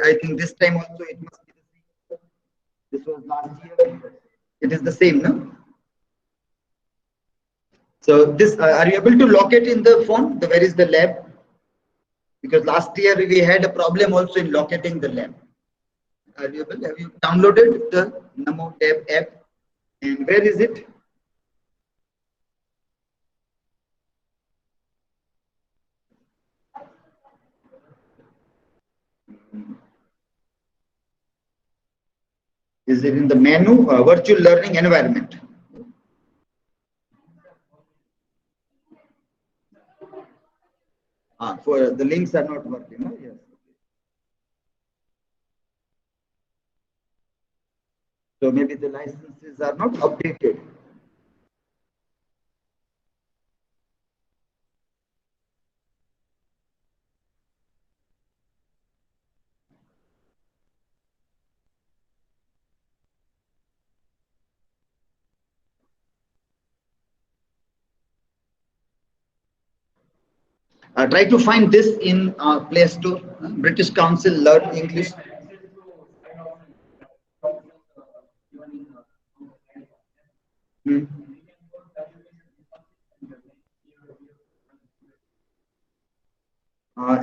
I think this time also it must be the same. This was last year. It is the same, no? So this, are you able to locate in the phone? Where is the lab? Because last year we had a problem also in locating the lab. Are you able? Have you downloaded the Namo tab app? And where is it? Is it in the menu, virtual learning environment? For the links are not working. No? Yes. So maybe the licenses are not updated. Try to find this in Play Store, British Council Learn English.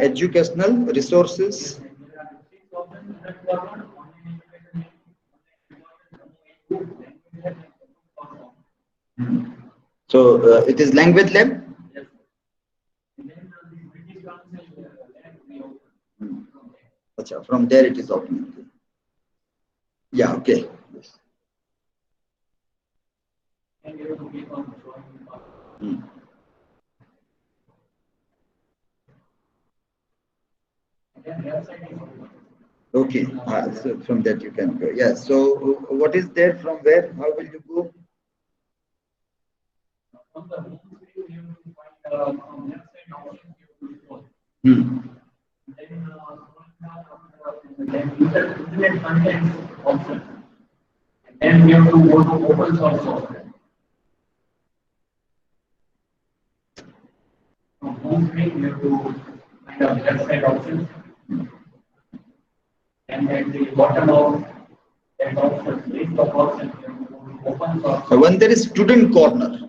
Educational resources. So it is language lab. From there it is opening. Yeah, okay. Yes. Okay, so from that you can go. Yeah, so what is there from where? How will you go? Internet content option. And then we have to go to open source software. From home screen, we have to find our website options. And at the bottom of that option, list of options, open source. So when there is student corner,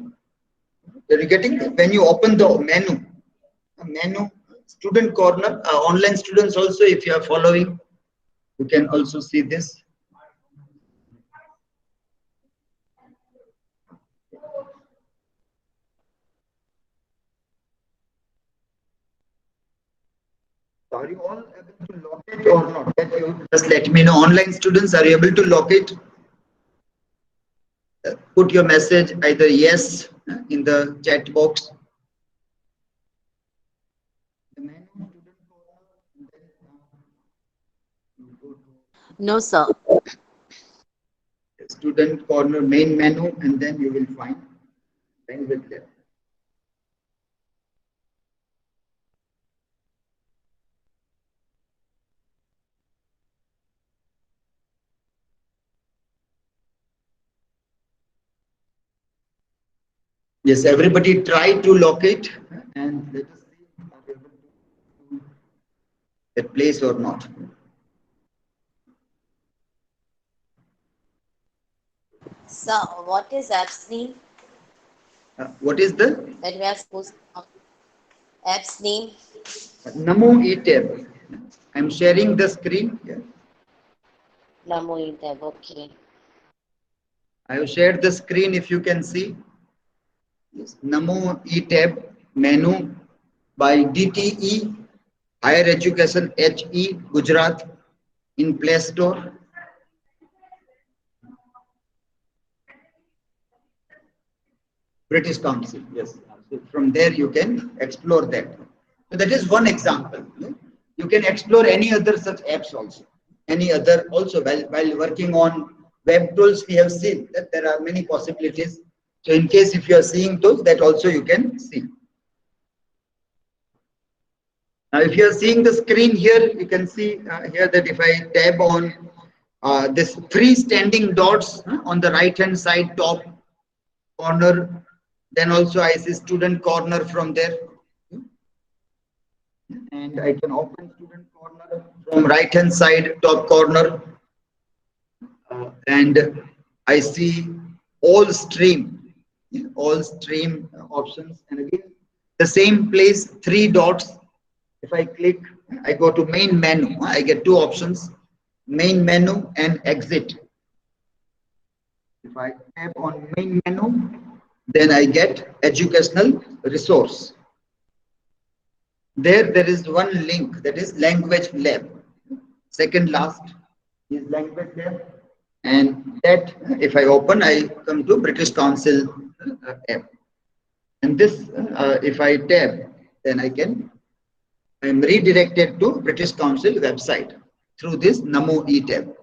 are you getting when you open the menu, student corner, online students also, if you are following, you can also see this. So are you all able to locate or not? Just let me know. Online students, are you able to locate? Put your message either yes in the chat box. No, sir. Student corner main menu, and then you will find language lab. Yes, everybody try to locate and let us see if are able to do that place or not. Sir, what is app's name What is the that we are supposed to app's name? Namo eTab? I'm sharing the screen here. Namo eTab, okay. I have shared the screen if you can see. Yes. Namo eTab menu by DTE Higher Education HE Gujarat in Play Store. British Council, yes. So from there you can explore that. So that is one example. You can explore any other such apps also. Any other also while working on web tools, we have seen that there are many possibilities. So in case if you are seeing those, that also you can see. Now if you are seeing the screen here, you can see here that if I tab on this three standing dots on the right hand side top corner, then also I see student corner from there, and I can open student corner from right hand side top corner, and I see all stream options, and again the same place, three dots. If I click, I go to main menu. I get two options, main menu and exit. If I tap on main menu, then I get educational resource. There is one link, that is language lab. Second last is language lab, and that if I open, I come to British Council app. And this, if I tab, then I am redirected to British Council website through this Namo eTab.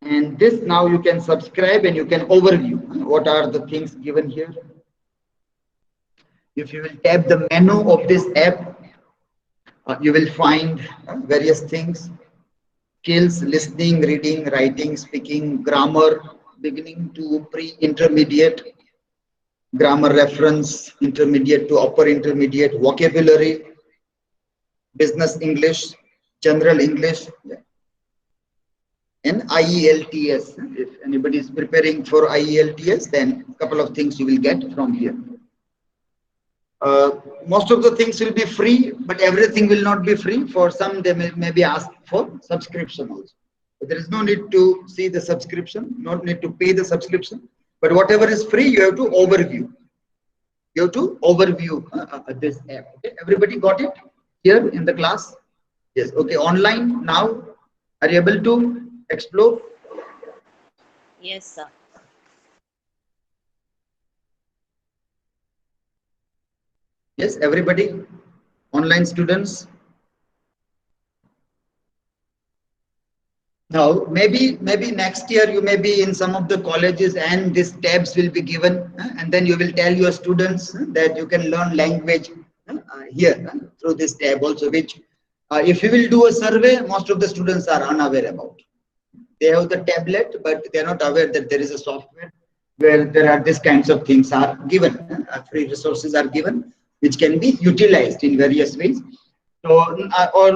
And this now you can subscribe and you can overview what are the things given here. If you will tap the menu of this app, you will find various things: skills, listening, reading, writing, speaking, grammar, beginning to pre-intermediate, grammar reference, intermediate to upper intermediate, vocabulary, business English, general English, and IELTS. If anybody is preparing for IELTS, then a couple of things you will get from here. Most of the things will be free, but everything will not be free. For some, they may be asked for subscription also. But there is no need to see the subscription, not need to pay the subscription. But whatever is free, you have to overview. You have to overview this app. Okay? Everybody got it here in the class? Yes. Okay. Online now, are you able to explore? Yes, sir. Yes, everybody, online students. Now, maybe next year you may be in some of the colleges and these tabs will be given, and then you will tell your students that you can learn language here through this tab also, which if you will do a survey, most of the students are unaware about. They have the tablet, but they are not aware that there is a software where there are these kinds of things are given, free resources are given, which can be utilized in various ways. So, or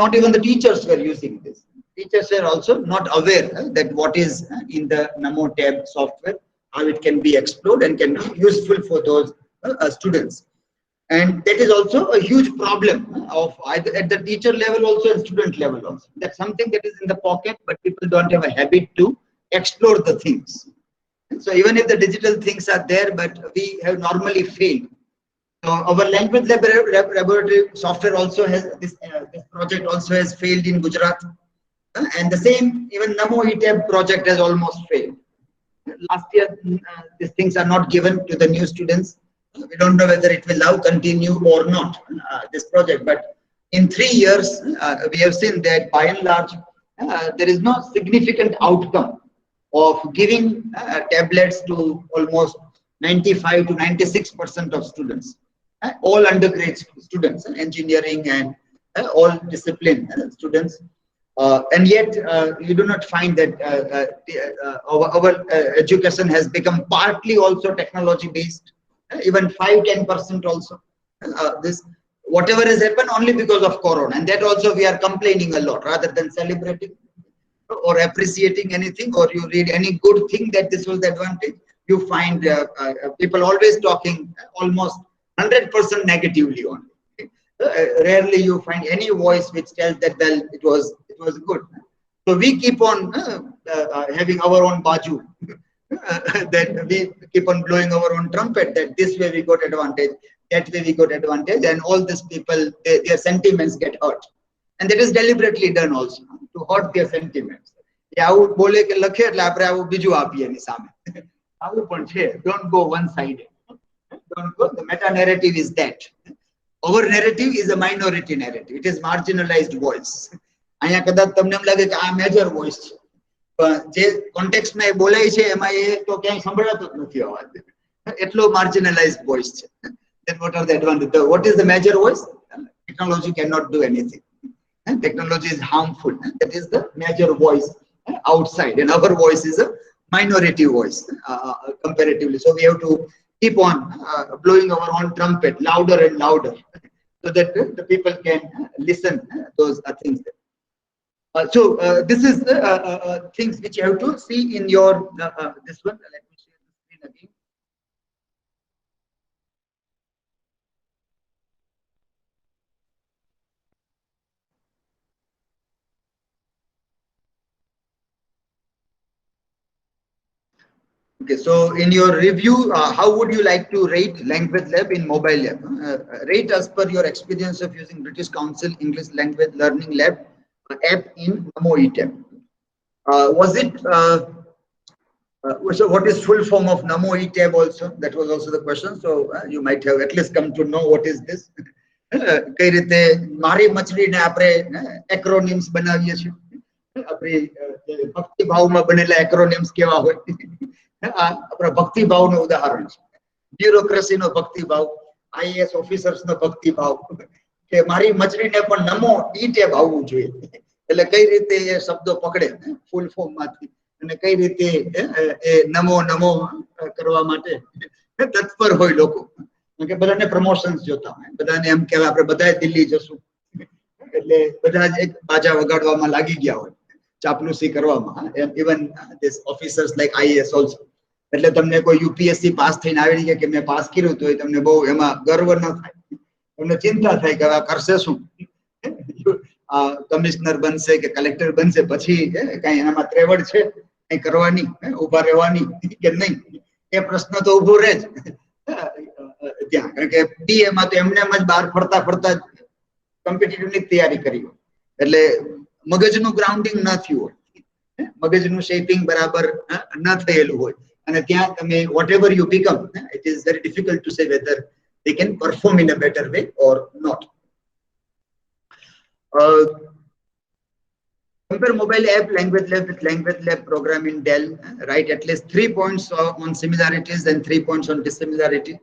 not even the teachers were using this. Teachers were also not aware that what is in the Namo tab software, how it can be explored and can be useful for those students. And that is also a huge problem of either at the teacher level also and student level also. That's something that is in the pocket, but people don't have a habit to explore the things. So even if the digital things are there, but we have normally failed. So our language laboratory software also has this project also has failed in Gujarat, and the same even Namo eTab project has almost failed. Last year, these things are not given to the new students. We don't know whether it will now continue or not, this project. But in 3 years, we have seen that by and large, there is no significant outcome of giving tablets to almost 95 to 96% of students, all undergraduate students, engineering and all discipline students. And yet, you do not find that our education has become partly also technology based, even 5-10% also. This whatever has happened only because of Corona, and that also we are complaining a lot rather than celebrating or appreciating anything, or you read any good thing that this was the advantage. You find people always talking almost 100% negatively only. Rarely you find any voice which tells that well it was good. So we keep on having our own baju, that we keep on blowing our own trumpet, that this way we got advantage, that way we got advantage, and all these people their sentiments get hurt, and that is deliberately done also to hurt their sentiments. આવું બોલે કે લખે એટલે આપણે આવું બીજું આપીએ એની સામે. આવું પણ છે. Don't go one sided. Don't go. The meta narrative is that. Our narrative is a minority narrative. It is marginalized voice. અહીંયા કદાચ તમને એમ લાગે કે આ મેજર વોઇસ છે, પણ જે કોન્ટેક્સ્ટમાં એ બોલાય છે એમાં એ તો ક્યાંય સંભળાતો જ નથી અવાજ. એટલો marginalized voice છે. Then what are the advantages? What is the major voice? Technology cannot do anything. Technology is harmful. That is the major voice outside, and our voice is a minority voice comparatively. So we have to keep on blowing our own trumpet louder and louder, so that the people can listen those things. So this is things which you have to see in your this one. Let me share the screen again. Okay, so in your review, how would you like to rate Language Lab in mobile app? Rate as per your experience of using British Council English Language Learning Lab app in Namo eTab. Was it, so what is full form of Namo eTab also? That was also the question. So you might have at least come to know what is this. કઈ રીતે મારી મછલીને આપણે એક્રોનિમ્સ બનાવીએ છીએ, આપણી ભક્તિ ભાવમાં બનેલા એક્રોનિમ્સ કેવા હોય, આપણા ભક્તિ ભાવનું ઉદાહરણ છે. બ્યુરોક્રેસીનો ભક્તિ ભાવ, આઈએએસ ઓફિસર્સનો ભક્તિ ભાવ, કે મારી મછલીને પણ નમો eTab આવવું જોઈએ. એટલે કઈ રીતે એ શબ્દો પકડે ફૂલ ફોર્મ માંથી, અને કઈ રીતે એ નમો નમો કરવા માટે તત્પર હોય લોકો. કે બધાને પ્રમોશન્સ જોતા હોય, બધાને એમ કહેવાય આપણે બધાએ દિલ્હી જશું, એટલે બધા જ એક બાજા વગાડવામાં લાગી ગયા હોય, ચાપલુસી કરવામાં. Even this officers like IAS also. એટલે તમને કોઈ યુપીએસસી પાસ થઈને આવી ગયા કે મેં પાસ કર્યું, તો તમને બહુ એમાં ગર્વ ન થાય, તમને ચિંતા થાય કે હવે કરશે શું, કમિશનર બનશે કે કલેક્ટર બનશે, પછી કઈ એનામાં ત્રેવડ છે કઈ કરવાની, ઉભા રહેવાની કે નહીં, એ પ્રશ્ન તો ઉભો રહે જ ત્યાં. કારણ કે બીએમાં તો એમને જ બહાર ફરતા ફરતા કોમ્પિટિટિવની તૈયારી કરી હોય, એટલે મગજનું ગ્રાઉન્ડિંગ ન થયું હોય, મગજનું શેપિંગ બરાબર ન થયેલું હોય, અને ત્યાં તમે whatever you become, it is very difficult to say whether they can perform in a better way or not. Compare mobile app Language Lab with Language Lab program in Dell. Write at least 3 points on similarities and 3 points on dissimilarity.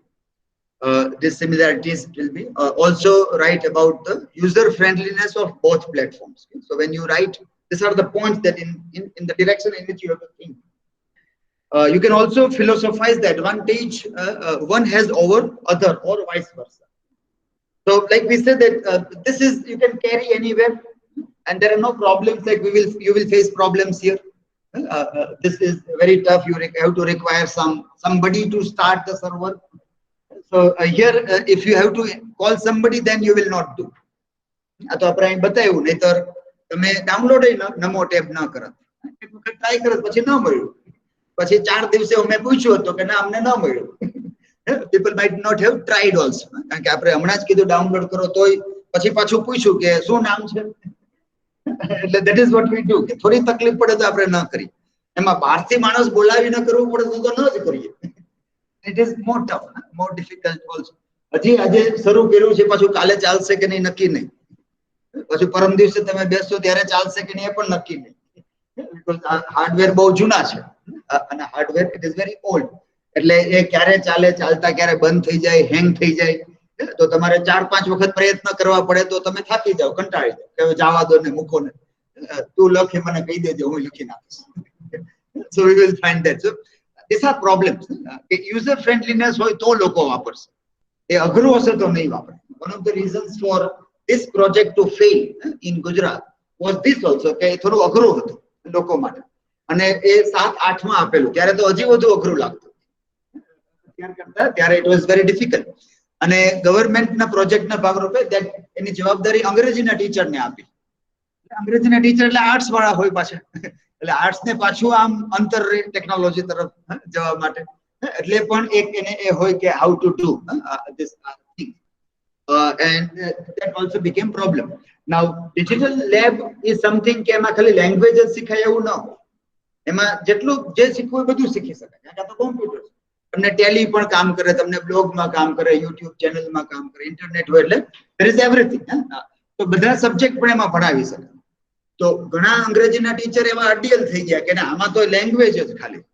Dissimilarities will be also write about the user friendliness of both platforms. So when you write, these are the points that in the direction in which you have to think. You can also philosophize the advantage one has over other, or vice versa. So like we said that this is, you can carry anywhere, and there are no problems like you will face problems here. This is very tough. You have to require somebody to start the server. So here if you have to call somebody, then you will not do. આ તો આપણે અહીં બતાવ્યું, નહીતર તમે download નમો tab ન કરત, try કરત, પછી ન મળ્યું, પછી 4 દિવસે અમે પૂછ્યું હતું કે ના અમને ન મળ્યું. People might not have tried also, કારણ કે આપણે હમણાં જ કીધું ડાઉનલોડ કરો, તોય પછી પાછું પૂછ્યું કે શું નામ છે. એટલે that is what we do, કે થોડી તકલીફ પડે તો આપણે ન કરીએ. એમાં બહારથી માણસ બોલાવી ન કરવું પડે તો ન જ કરીએ. It is more tough, more difficult also. હજી આજે શરૂ કર્યું છે, પાછું કાલે ચાલશે કે નહીં નક્કી નહીં, પછી પરમ દિવસે તમે બેસશો ત્યારે ચાલશે કે નહીં એ પણ નક્કી નહીં. Because હાર્ડવેર બહુ જૂના છે, અને hardware it is very old, એટલે એ ક્યારે ચાલે, ચાલતા ક્યારે બંધ થઈ જાય, હેંગ થઈ જાય, તો તમારે 4-5 વખત પ્રયત્ન કરવા પડે તો તમે થાકી જાઓ, કંટાળી જાઓ, કે જવા દો ને, મૂકો ને, તું લખી મને કહી દેજે, હું લખી નાખીશ. So we will find that. So these are problems. User friendliness હોય તો લોકો વાપરશે, એ અઘરું હશે તો નહીં વાપરે. One of the reasons for this project to fail in Gujarat was this also, કે એ થોડું અઘરું હતું લોકો માટે, અને એ 7-8 માં આપેલું, ત્યારે તો હજી વધુ અઘરું લાગતું. ત્યારે it was very difficult, અને ગવર્મેન્ટના પ્રોજેક્ટના ભાગરૂપે એની જવાબદારી અંગ્રેજીના ટીચરને આપી. અંગ્રેજીના ટીચર એટલે આર્ટ્સ વાળા હોય પાછા, એટલે આર્ટ્સ ને પાછું આમ અંતર ટેકનોલોજી તરફ જવા માટે, એટલે પણ એક એને એ હોય કે how to do this thing, and that also became problem. Now digital lab is something કે એમાં ખાલી લેંગ્વેજ જ શીખાય એવું ન હોય, એમાં જેટલું જે શીખવું એ બધું શીખી શકાય. કારણ કે આ તો કોમ્પ્યુટર છે, તમને ટેલી પણ કામ કરે, તમને બ્લોગમાં કામ કરે, યુટ્યુબ ચેનલમાં કામ કરે, ઇન્ટરનેટ હોય, એટલે there is everything. તો બધા સબ્જેક્ટ પણ એમાં ભણાવી શકાય. તો ઘણા અંગ્રેજીના ટીચર એવા અડિયલ થઈ ગયા કે ના આમાં તો લેંગ્વેજ જ ખાલી,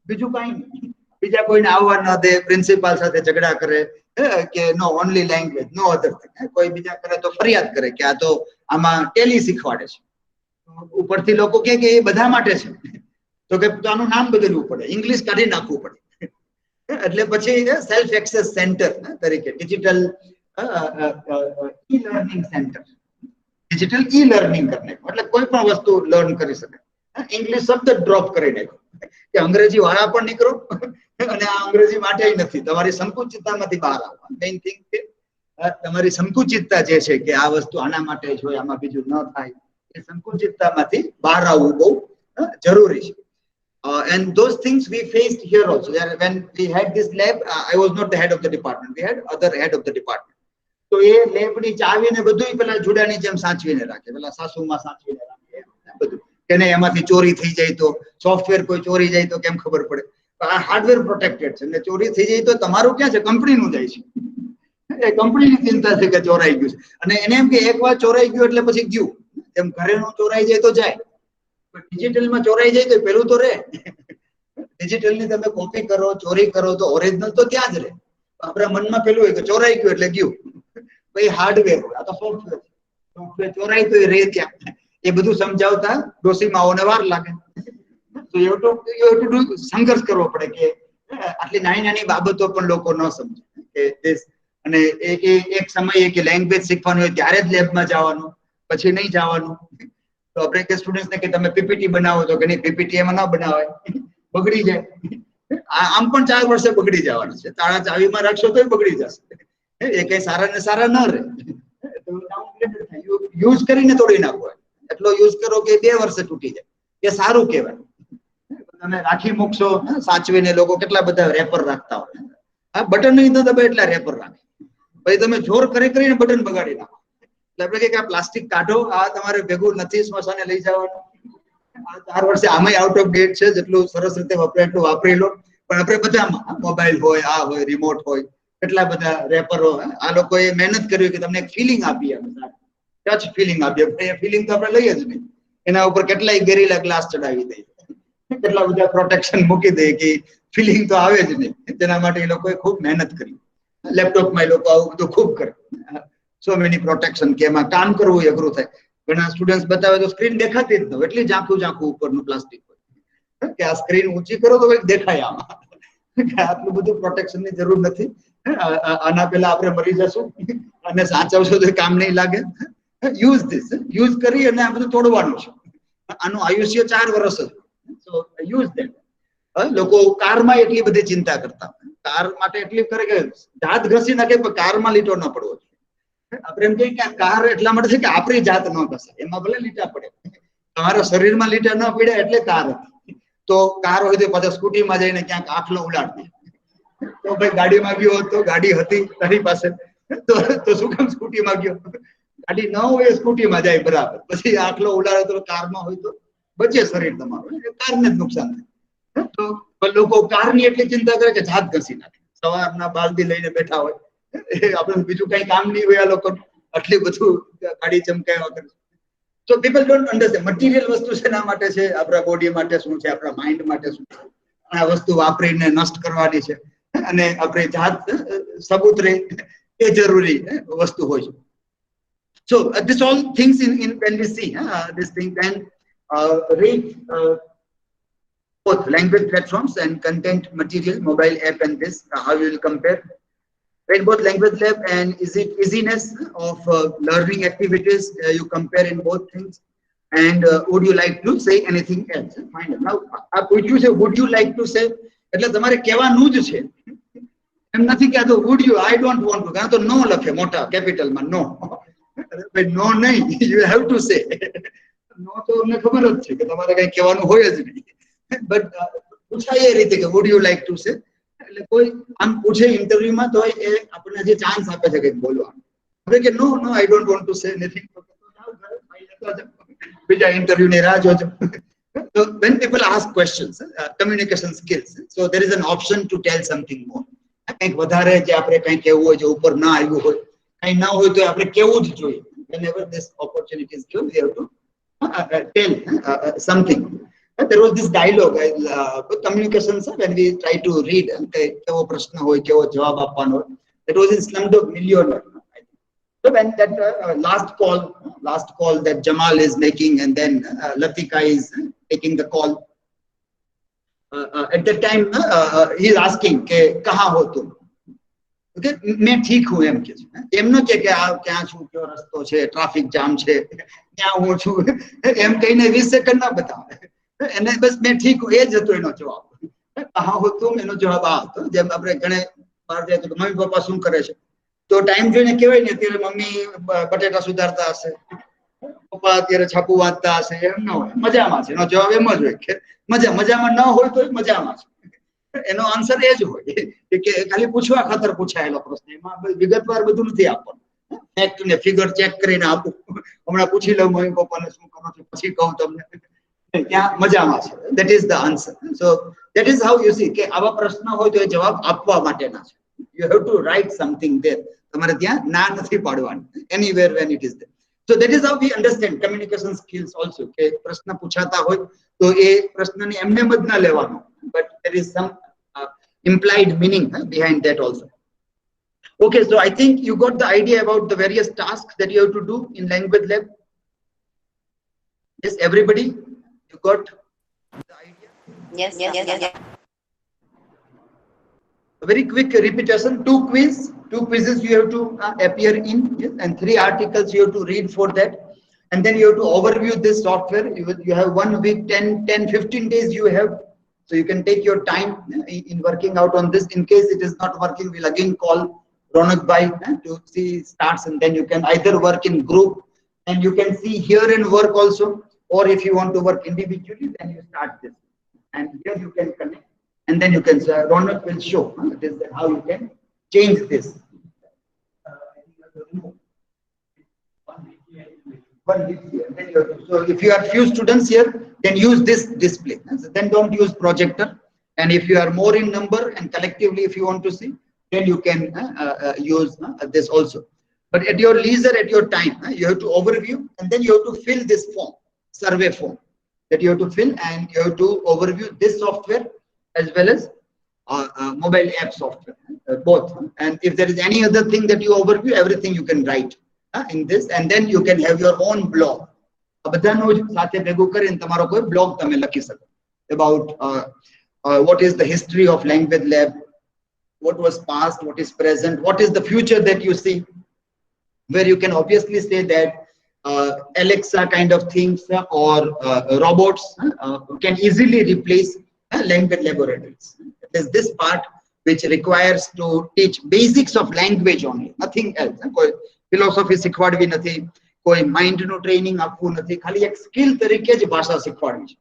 બીજું કઈ નહીં, બીજા કોઈને આવવા ન દે, પ્રિન્સિપાલ સાથે ઝઘડા કરે કે નો ઓનલી લેંગ્વેજ, નો અધર થિંગ. કોઈ બીજા કરે તો ફરિયાદ કરે કે આ તો આમાં ટેલી શીખવાડે છે. ઉપરથી લોકો કે એ બધા માટે છે, તો કે આનું નામ બદલવું પડે, ઇંગ્લિશ કાઢી નાખવું પડે. એટલે પછી સેલ્ફ એક્સેસ સેન્ટર તરીકે digital e learning centre, digital e learning કરને, એટલે કોઈ પણ વસ્તુ લર્ન કરી શકે. ઇંગ્લિશ શબ્દ ડ્રોપ કરી નાખો કે અંગ્રેજી વાળા પણ નીકળો, અને આ અંગ્રેજી માટે નથી, તમારી સંકુચિતતામાંથી બહાર આવવા. મેઇન થિંગ કે તમારી સંકુચિતતા જે છે કે આ વસ્તુ આના માટે જ હોય, આમાં બીજું ન થાય, એ સંકુચિતતામાંથી બહાર આવવું બહુ જરૂરી છે. And those things we faced here also. When we had this lab, I was not the head of the department. We had other head of the department. તો એ લેબની ચાવીને બધું પેલા જુડાની જેમ સાચવીને રાખે, પેલા સાસુમાં સાચવીને રાખે બધું, કે નહીં એમાંથી ચોરી થઈ જાય તો, સોફ્ટવેર કોઈ ચોરી જાય તો કેમ ખબર પડે. આ હાર્ડવેર પ્રોટેક્ટેડ છે, એટલે ચોરી થઈ જાય તો તમારું ક્યાં છે, કંપનીનું જાય છે, એ કંપનીની ચિંતા છે કે ચોરાઈ ગયું છે. અને એને એમ કે એકવાર ચોરાઈ ગયું એટલે પછી ગયું, એમ ઘરેનું ચોરાઈ જાય તો જાય, ડિજિટલમાં ચોરાઈ જાય તો પેલું તો રહે. ડિજિટલની તમે કોપી કરો, ચોરી કરો તો ઓરિજિનલ તો ત્યાં જ રહે. આપણા મનમાં પેલું હોય કે ચોરાઈ ગયું એટલે ગયું, ભાઈ હાર્ડવેર હોય, આ તો સોફ્ટવેર, સોફ્ટવેર ચોરાય તો એ રહે ત્યાં. એ બધું સમજાવતા ડોસીમાઓને વાર લાગે. તો સંઘર્ષ કરવો પડે કે આટલી નાની નાની બાબતો પણ લોકો ન સમજે કે, અને એક સમયે કે લેંગ્વેજ શીખવાનું હોય ત્યારે જ લેબમાં જવાનું, પછી નહીં જવાનું. તો આપણે કે સ્ટુડન્ટ્સને કે તમે પીપીટી બનાવો તો કે નહીં, પીપીટી એમાં ન બનાવાય, બગડી જાય. આમ પણ 4 વર્ષે બગડી જવાનું છે, તાળા ચાવીમાં રાખશો તો બગડી જશે, એ કઈ સારા ને સારા ન રહે. યુઝ કરીને તોડી નાખો, એટલો યુઝ કરો કે 2 વર્ષે તૂટી જાય, એ સારું કહેવાય. તમે રાખી મૂકશો સાચવીને, લોકો કેટલા બધા રેપર રાખતા હોય, આ બટન નહીં તો દબાય એટલા રેપર રાખે, પછી તમે જોર કરીને બટન બગાડી નાખો. એટલે આપણે કે આ પ્લાસ્ટિક કાઢો, આ તમારે ભેગું નથી, સ્મશાને લઈ જવાનું. 4 વર્ષે આમાં આઉટ ઓફ ડેટ છે, જેટલું સરસ રીતે વપરાય એટલું વાપરી લો. પણ આપણે બધામાં મોબાઈલ હોય, આ હોય, રિમોટ હોય, કેટલા બધા રેપરો. આ લોકોએ મહેનત કરી કે તમને એક ફિલિંગ આપી, ટચ ફિલિંગ આપી, એ ફિલિંગ તો આપણે લઈએ જ નહીં. એના ઉપર કેટલાય ગેરીલા ગ્લાસ ચડાવી દઈએ, કેટલા બધા પ્રોટેક્શન મૂકી દે કે ફિલિંગ તો આવે જ નહીં. તેના માટે એ લોકોએ ખૂબ મહેનત કરી. લેપટોપમાં એ લોકો આવું બધું ખૂબ કરે, સો મેની પ્રોટેક્શન, કે એમાં કામ કરવું અઘરું થાય. ઘણા સ્ટુડન્ટ્સ બતાવે તો સ્ક્રીન દેખાતી જ ન હોય, એટલી ઝાંખું ઉપરનું પ્લાસ્ટિક હોય કે આ સ્ક્રીન ઊંચી કરો તો કંઈક દેખાય આમાં. આટલું બધું પ્રોટેક્શનની જરૂર નથી. આના પહેલા આપણે મરી જશું અને સાચવશો તો કામ નહીં લાગે. યુઝ ધીસ, યુઝ કરી અને આ બધું તોડવાનું છે. આનું આયુષ્ય 4 વર્ષ જ. સો યુઝ ધેટ. લોકો કારમાં એટલી બધી ચિંતા કરતા, કાર માટે એટલી કરે કે જાત ઘસી નાખે પણ કારમાં લીટો ન પડવો. આપણે એમ કહીએ કે કાર એટલા માટે છે કે આપણી જાત ન ઘસાય, એમાં ભલે લીટા પડે, તમારા શરીરમાં લીટા ન પડ્યા એટલે કાર હતી. તો કાર હોય તો પાછા સ્કૂટીમાં જઈને ક્યાંક આખલો ઉડાડી દે. તો ભાઈ ગાડીમાં ગયો તો ગાડી હતી તારી પાસે તો શું કામ સ્કૂટીમાં ગયો? ગાડી ન હોય સ્કૂટીમાં જાય બરાબર, પછી આખલો ઉડાડે તો કારમાં હોય તો બચે શરીર તમારું, કારને જ નુકસાન થાય. તો લોકો કારની એટલી ચિંતા કરે કે જાત ઘસી નાખે. સવારના બાલદી લઈને બેઠા હોય, આપણે બીજું કઈ કામ નહીં હોય આ લોકો, આટલી બધું ગાડી ચમકાવ્યા કરે. So people don't understand. Material વસ્તુ શેના માટે છે? આપણા બોડી માટે શું છે, આપણા માઇન્ડ માટે શું છે. આ વસ્તુ વાપરીને નષ્ટ કરવાની છે અને આપણે જાત સબૂત રહે એ જરૂરી વસ્તુ હોય છે. So this all things in when we see this thing, then read both language platforms and content material, mobile app and this, how you will compare. Read both language lab and is it easiness of learning activities, you compare in both things. And would you like to say anything else? Fine. Now would you say, would you like to say, એટલે તમારે કહેવાનું જ છે, એમ નથી કે આ તો would you, I don't want to, કારણ તો નો લખે મોટા કેપિટલમાં નો. નો નહીં, you have to say. નો તો અમને ખબર જ છે કે તમારે કઈ કહેવાનું હોય જ નહીં. બટ પૂછાય એ રીતે કે would you like to say, એટલે કોઈ આમ પૂછે ઇન્ટરવ્યુમાં તો એ આપણને જે ચાન્સ આપે છે કંઈક બોલવાનો. હવે કે no no I don't want to say anything, બીજા ઇન્ટરવ્યુની રાહ જોજો. So when people ask questions, communication skills, so there is an option to tell something more. કંઈક વધારે જે આપણે કંઈ કહેવું હોય, જે ઉપર ના આવ્યું હોય, કંઈ ના હોય તો આપણે કહેવું જ જોઈએ. Whenever this opportunity is given, we have to tell something. There was this dialogue, communication, when we try to read, કેવો પ્રશ્ન હોય, કેવો જવાબ આપવાનો હોય. That was in Slumdog Millionaire. So when that last call that Jamal is making, and then Latika is taking the call. At that time, he is asking કે कहाँ हो तुम? Okay, मैं ठीक हूँ એમ કે છે. એમ ન કે આ ક્યાં છું, કયો રસ્તો છે, ટ્રાફિક જામ છે, ક્યાં હું છું, એમ કહીને 20 સેકન્ડ ના બતાવે. એને બસ મેં ઠીક હું, એ જ હતો એનો જવાબ. કहाँ हो तुम એનો જવાબ આ હતો. જેમ આપણે ઘણે બહાર જાય તો મમ્મી પપ્પા શું કરે છે, તો ટાઈમ જોઈને કહેવાય ને, અત્યારે મમ્મી બટેટા સુધારતા હશે, પપ્પા અત્યારે છાપું વાંચતા હશે, એમ ન હોય, મજામાં છે. એનો જવાબ એમ જ હોય કે મજામાં ન હોય તો મજામાં છે. એનો આન્સર એ જ હોય કે ખાલી પૂછવા ખાતર પૂછાયેલો પ્રશ્ન, એમાં વિગતવાર બધું નથી આપવાનું. ફેક્ટ ને ફિગર ચેક કરીને આપું, હમણાં પૂછી લઉં મમ્મી પપ્પાને શું કરો છો, પછી કહું તમને, ત્યાં મજામાં છે. That is the answer. So that is how you see કે આવા પ્રશ્ન હોય તો એ જવાબ આપવા માટેના છે. You have to write something there. તમારે ત્યાં ના નથી પાડવાનું, anywhere when it is there. So that is how we understand communication skills also. કે પ્રશ્ન પૂછાતા હોય તો એ પ્રશ્નને એમને જ ના લેવાનો, but there is some implied meaning behind that also. Okay, so I think you got the idea about the various tasks that you have to do in language lab. Yes, everybody, you got the idea? Yes. A very quick repetition: two quizzes you have to appear in, yes, and 3 articles you have to read for that, and then you have to overview this software. You have 1 week, 10-15 days you have, so you can take your time in working out on this. In case it is not working, we'll again call Ronak Bhai to see starts, and then you can either work in group and you can see here and work also, or if you want to work individually, then you start this, and here you can connect. And then you can, Ronak will show this, how you can change this. One week here. Then you have to, so if you are few students here, then use this display. So then don't use projector. And if you are more in number and collectively, if you want to see, then you can use this also. But at your leisure, at your time, you have to overview, and then you have to fill this form, survey form, that you have to fill, and you have to overview this software as well as mobile app software, both. And if there is any other thing that you overview, everything you can write in this, and then you can have your own blog. બધાનો સાથે ભેગું કરીને તમારો કોઈ blog તમે લખી શકો about what is the history of language lab, what was past, what is present, what is the future that you see, where you can obviously say that Alexa kind of things or robots can easily replace language laboratories. There's this part which requires to teach basics of language only, nothing else. કોઈ philosophy શીખવાડવી નથી, કોઈ mind નું training આપવું નથી, ખાલી એક skill તરીકે જ ભાષા શીખવાડવી છે.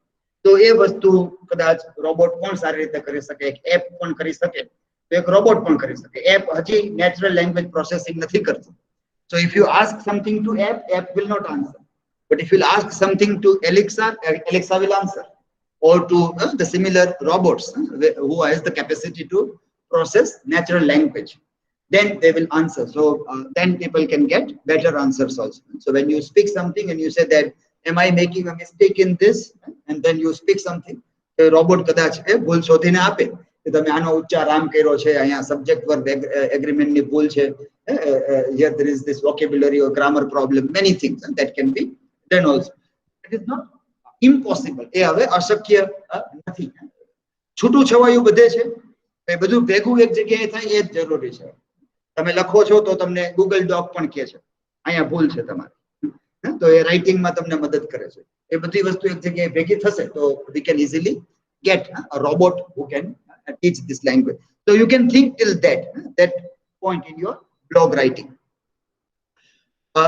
તો એ વસ્તુ કદાચ રોબોટ પણ સારી રીતે કરી શકે, એક એપ પણ કરી શકે, તો એક રોબોટ પણ કરી શકે. એપ હજી નેચરલ લેંગ્વેજ પ્રોસેસિંગ નથી કરતું. So if you ask something to app will not answer. But if you ask something to Alexa, Alexa will answer. Or to the similar robots who has the capacity to process natural language, then they will answer. So then people can get better answers also. So when you speak something and you say that, am I making a mistake in this? And then you speak something, the robot કદાચ ભૂલ શોધીને આપે કે તમે આનો ઉચ્ચાર આમ કર્યો છે, અહીંયા સબ્જેક્ટ વર્બ એગ્રીમેન્ટ ની ભૂલ છે, here there is this vocabulary or grammar problem, many things that can be done also. It is not impossible. એ હવે અશક્ય નથી. છૂટું છવાયું બધે છે, એ બધું ભેગું એક જગ્યાએ થાય એ જ જરૂરી છે. તમે લખો છો તો તમને ગૂગલ ડોક પણ કહે છે અહીંયા ભૂલ છે તમારી, તો એ રાઇટિંગમાં તમને મદદ કરે છે. એ બધી વસ્તુ એક જગ્યાએ ભેગી થશે તો we can easily get a robot who can teach this language. So you can think till that point in your blog writing.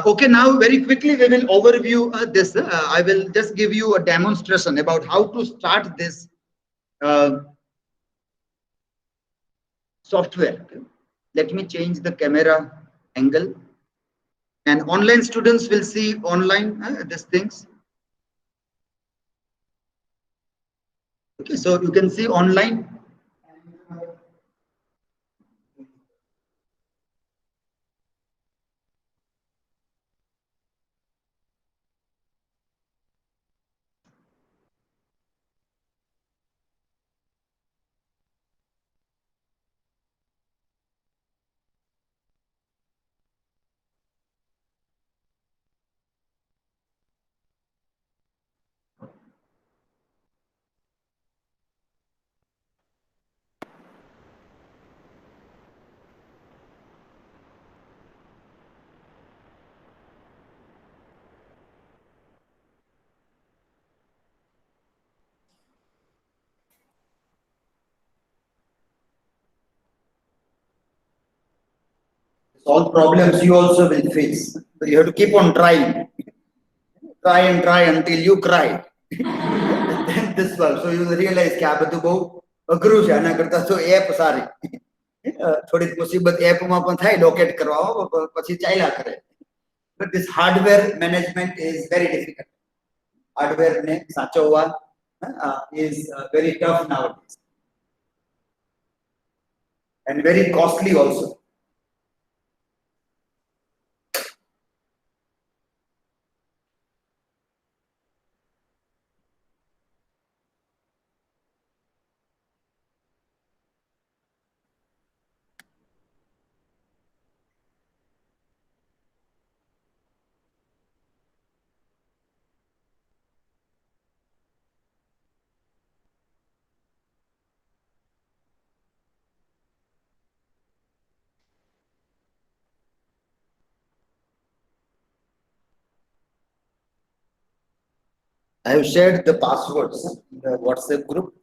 Okay, now very quickly we will overview this. I will just give you a demonstration about how to start this software. Okay. Let me change the camera angle, and online students will see online these things. Okay, so you can see online. Solve problems you also will face. So you have to keep on trying. Try and try until you cry. Then this one. So you will realize કે આ બધું બહુ અઘરું છે, આના કરતા તો app સારી. થોડીક મુસીબત એપમાં પણ થાય, લોકેટ કરવા પછી ચાલ્યા કરે. But this hardware management is very difficult. Hardware ને સાચવવા is very tough nowadays and very costly also. I have shared the passwords in the WhatsApp group.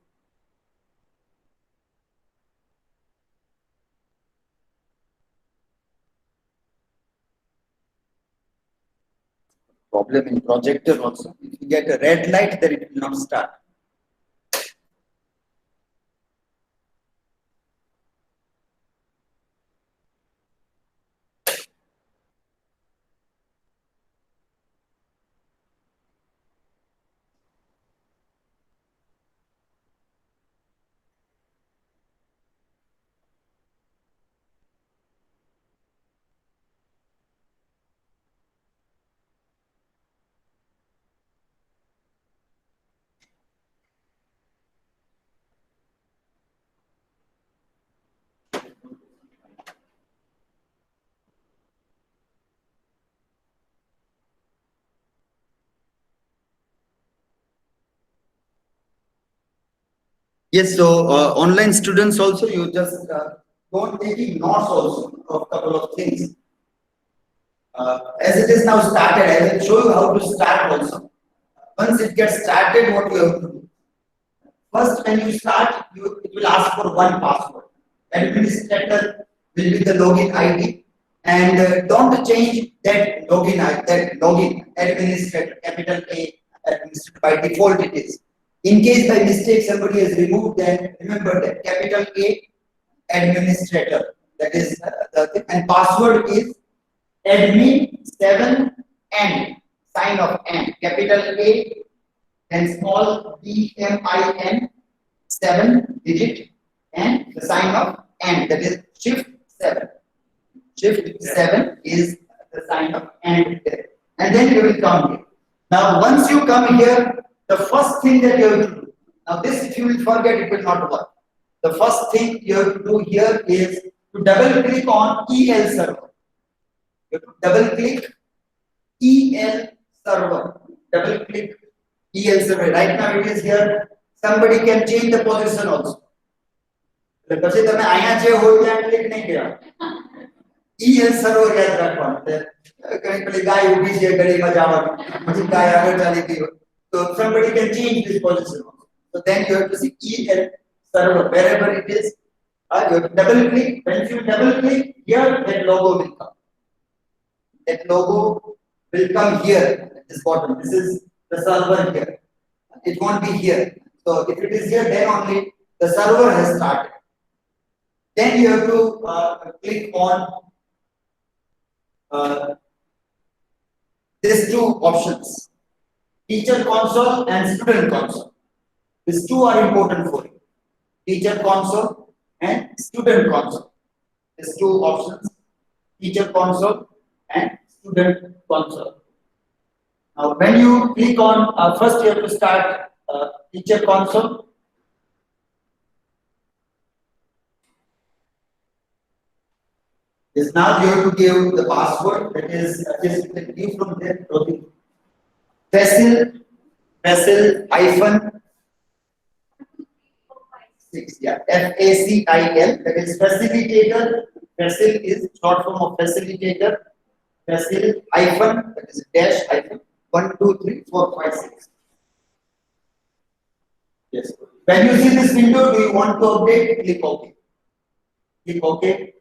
Problem in projector also. If you get a red light, then it will not start. Yes, so online students also, you just don't take notes also of a couple of things. As it is now started, I will show you how to start also. Once it gets started, what you have to do? First, when you start, it will ask for one password. Administrator will be the login ID, and don't change that login administrator capital A administrator by default it is. In case by mistake somebody has removed that, remember that capital A administrator, that is the thing, and password is admin 7 and sign of N, capital A and small BMIN 7 digit and the sign of N, that is shift 7. Shift 7 is the sign of N there. And then you will come here. Now once you come here, the first thing that you have to do, now this if you will forget it will not work. The first thing you have to do here is to double click on EL server. You have to double click EL server. Double click EL server. Right now it is here. Somebody can change the position also. પછી તમે અહીંયા જે હોય ત્યાં click નહીં કર્યા. EL server યાદ રાખવાનું. ઘણી પેલી ગાય ઊભી છે ગળીમાં જવાનું. પછી ગાય આગળ ચાલી ગઈ. So somebody can change this position also. So then you have to see EL server wherever it is. You have to double click. When you double click, here that logo will come. That logo will come here at this bottom. This is the server here. It won't be here. So if it is here, then only the server has started. Then you have to click on these two options, teacher console and student console. These two are important for you. Teacher console and student console. These two options, teacher console and student console. Now when you click on, first you have to start teacher console. Is now you have to give the password, that is just you can give from there. Facil hyphen 6, yeah, FACIL, that is facilitator. Facil is short form of facilitator. Facil hyphen, that is dash hyphen 1 2 3 4 5 6. Yes. When you see this window, do you want to update? Click OK. Click OK.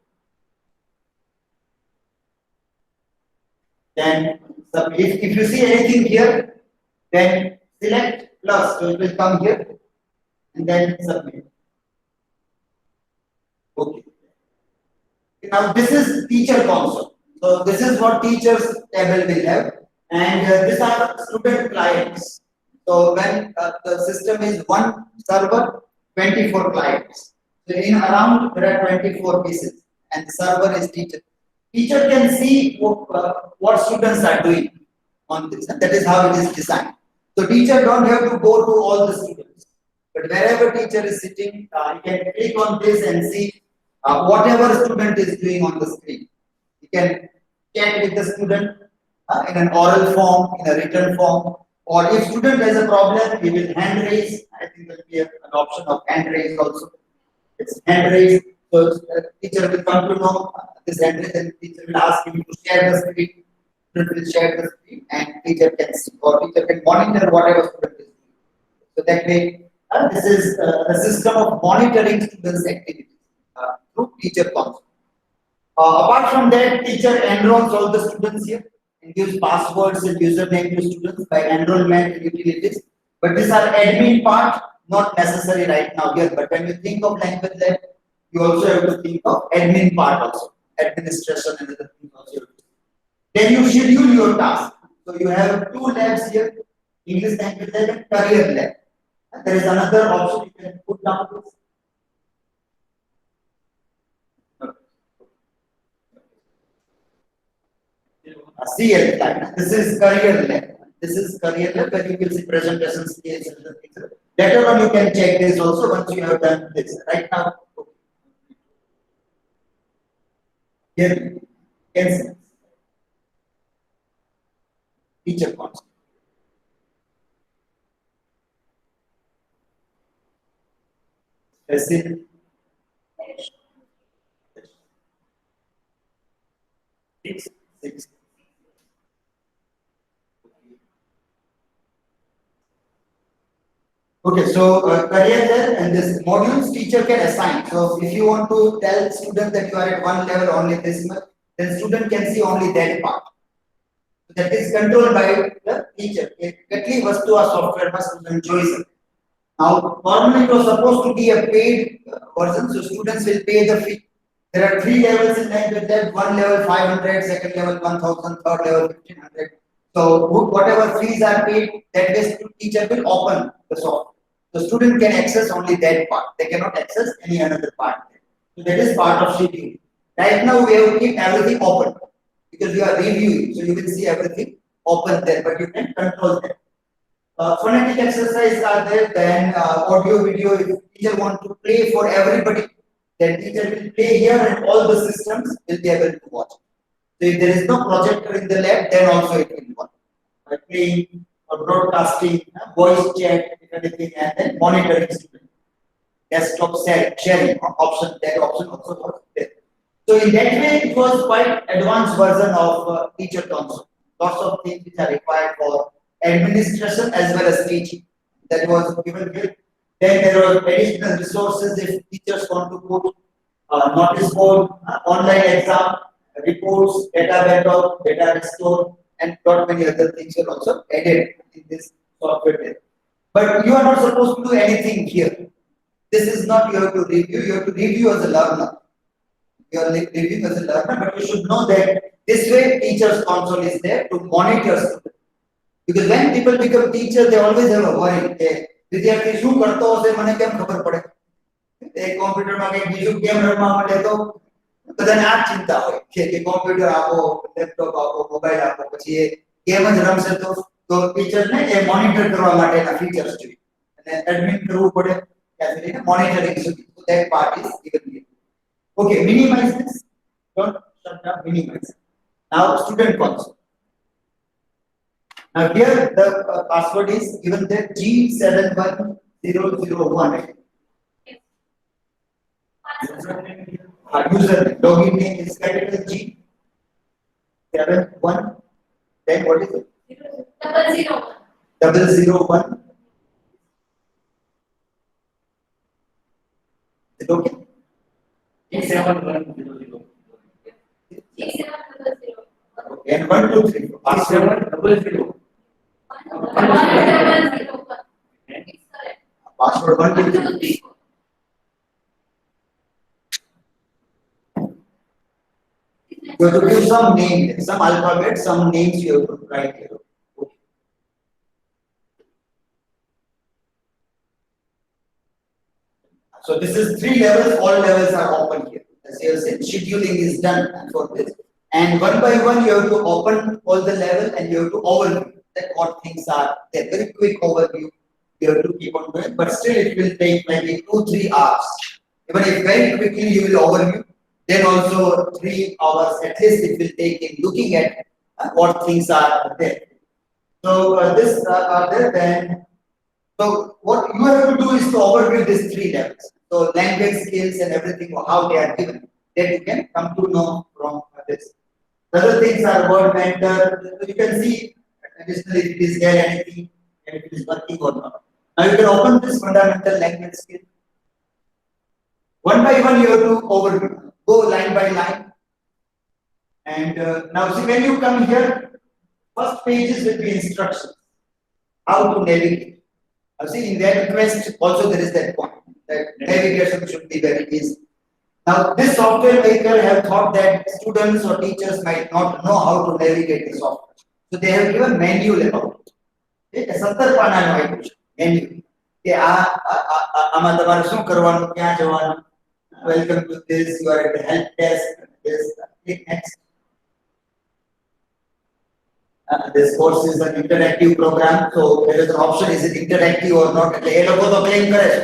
Then if you see anything here, then select plus, so it will come here and then submit. Okay. Now this is teacher console. So this is what teachers table will have, and these are student clients. So when the system is one server, 24 clients. So in around there are 24 pieces, and the server is teacher. Teacher can see what students are doing on this, and that is how it is designed. So teacher don't have to go to all the students, but wherever teacher is sitting, you can click on this and see whatever student is doing on the screen. You can chat with the student in an oral form, in a written form, or if student has a problem, he will hand raise. I think there will be an option of hand raise also. It's hand raise. So teacher will come to know this hand raise, and teacher will ask him to share the screen. Student will share the screen, and teacher can see, or teacher can monitor whatever student is doing. So that way, this is the system of monitoring students' activities through teacher console. Apart from that, teacher enrolls all the students here and gives passwords and username to students by enrollment utilities. But these are admin part, not necessary right now here. But when you think of language lab, you also have to think of admin part also, administration and other things also. Then you schedule your task. So you have two labs here, English language lab and career lab. And there is another option you can put down. CL lab. This is career lab. This is career lab where you will see presentation skills and other things. Later on you can check this also once you have done this. Right now, here, cancel. Teacher console. Facil 6. Okay, so career there and this modules teacher can assign. So if you want to tell student that you are at one level only this much, then student can see only that part. So that is controlled by the teacher. Exactly vastu or software must student choice. Now, normally it was supposed to be a paid version, so students will pay the fee. There are 3 levels in language lab, one level 500, second level 1000, third level 1500. So whatever fees are paid, that way teacher will open the software. The student can access only that part. They cannot access any another part. So that is part of schedule. Right now we have to keep everything open because you are reviewing, so you will see everything open there, but you can control that. Phonetic exercise are there, then audio, video. If teacher want to play for everybody, then teacher will play here and all the systems will be able to watch. So if there is no projector in the lab, then also it will work. By playing or broadcasting, voice chat, if anything, and then monitoring student. Desktop sharing option, that option also works there. So in that way, it was quite advanced version of teacher console. Lots of things which are required for administration as well as teaching. That was given here. Then there were additional resources if teachers want to put notice board, online exam, reports, data backup, data restore, and lot many other things were also added in this software. But you are not supposed to do anything here. This is not you have to review. You have to review as a learner. You are reviewing as a learner, but you should know that this way teachers console is there to monitor students. Because when people become teachers, they always have a worry. વિદ્યાર્થી શું કરતો હશે મને કેમ ખબર પડે એ કોમ્પ્યુટરમાં કંઈક બીજું કેમ રમવા મળે તો બધાને આ ચિંતા હોય કે કોમ્પ્યુટર આપો લેપટોપ આપો મોબાઈલ આપો પછી એ ગેમ જ રમશે તો ટીચરને એ મોનિટર કરવા માટેના ફીચર્સ જોઈએ અને એડમિન કરવું પડે ત્યાં સુધીને મોનિટરિંગ સુધી so that part is given here. Okay, minimize this. Don't shut down, minimize. Now student console. Now here the password is given there G71001. User login name is capital G 71. Then what is it? 001. Is it okay? G7100. Okay, and 1, 2, 3. G700. Password 1, 2, 3. You have to give some name, some alphabet, some names you have to write here. Okay. So this is 3 levels, all levels are open here. As you have said, scheduling is done for this. And one by one you have to open all the level and you have to overview that what things are there. Very quick overview you have to keep on doing, but still it will take maybe 2-3 hours. Even if very quickly you will overview, then also 3 hours at least it will take in looking at what things are there. So this are there then. So what you have to do is to overview these 3 levels. So language skills and everything, how they are given, that you can come to know from this. Other things are word mentor. So you can see additionally if it is there anything and if it is working or not. Now you can open this fundamental language skill. One by one you have to overview. Go line by line. And now see when you come here, first pages will be instructions. How to navigate. Now see in that quest also there is that point. That navigation should be very easy. Now this software maker have thought that students or teachers might not know how to navigate the software. So they have given manual about it. Okay, 17 પાનાનું આપ્યું છે menu કે આમાં તમારે શું કરવાનું ક્યાં જવાનું welcome to this you are at the help desk this click next. This course is an interactive program, so there is an option is it interactive or not. એટલે એ લોકો તો ક્લેમ કરે છે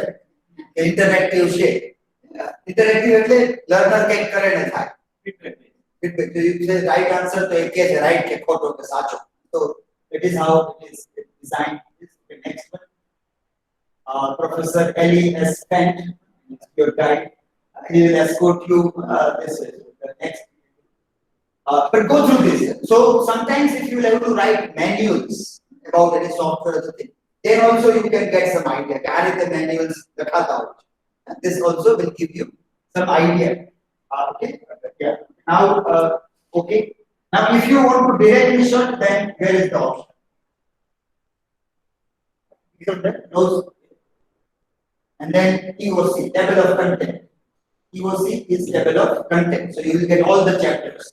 કે interactive છે. Interactive એટલે learner કંઈક કરે ને થાય. Feedback. So you say right answer તો એક કે છે right કે ખોટો કે સાચો. So it is how it is designed. This the next one. Professor Ellie S. Kent, your guide. He will escort you this way. The next. But go through this. So sometimes if you have to write manuals about any software or something, then also you can get some idea. Carry the manuals, the out. This also will give you some idea. Okay. Yeah. Now, okay. Now, if you want to directly search, then where is the option? Those, and then TOC, table of content. TOC is table of content. So you will get all the chapters.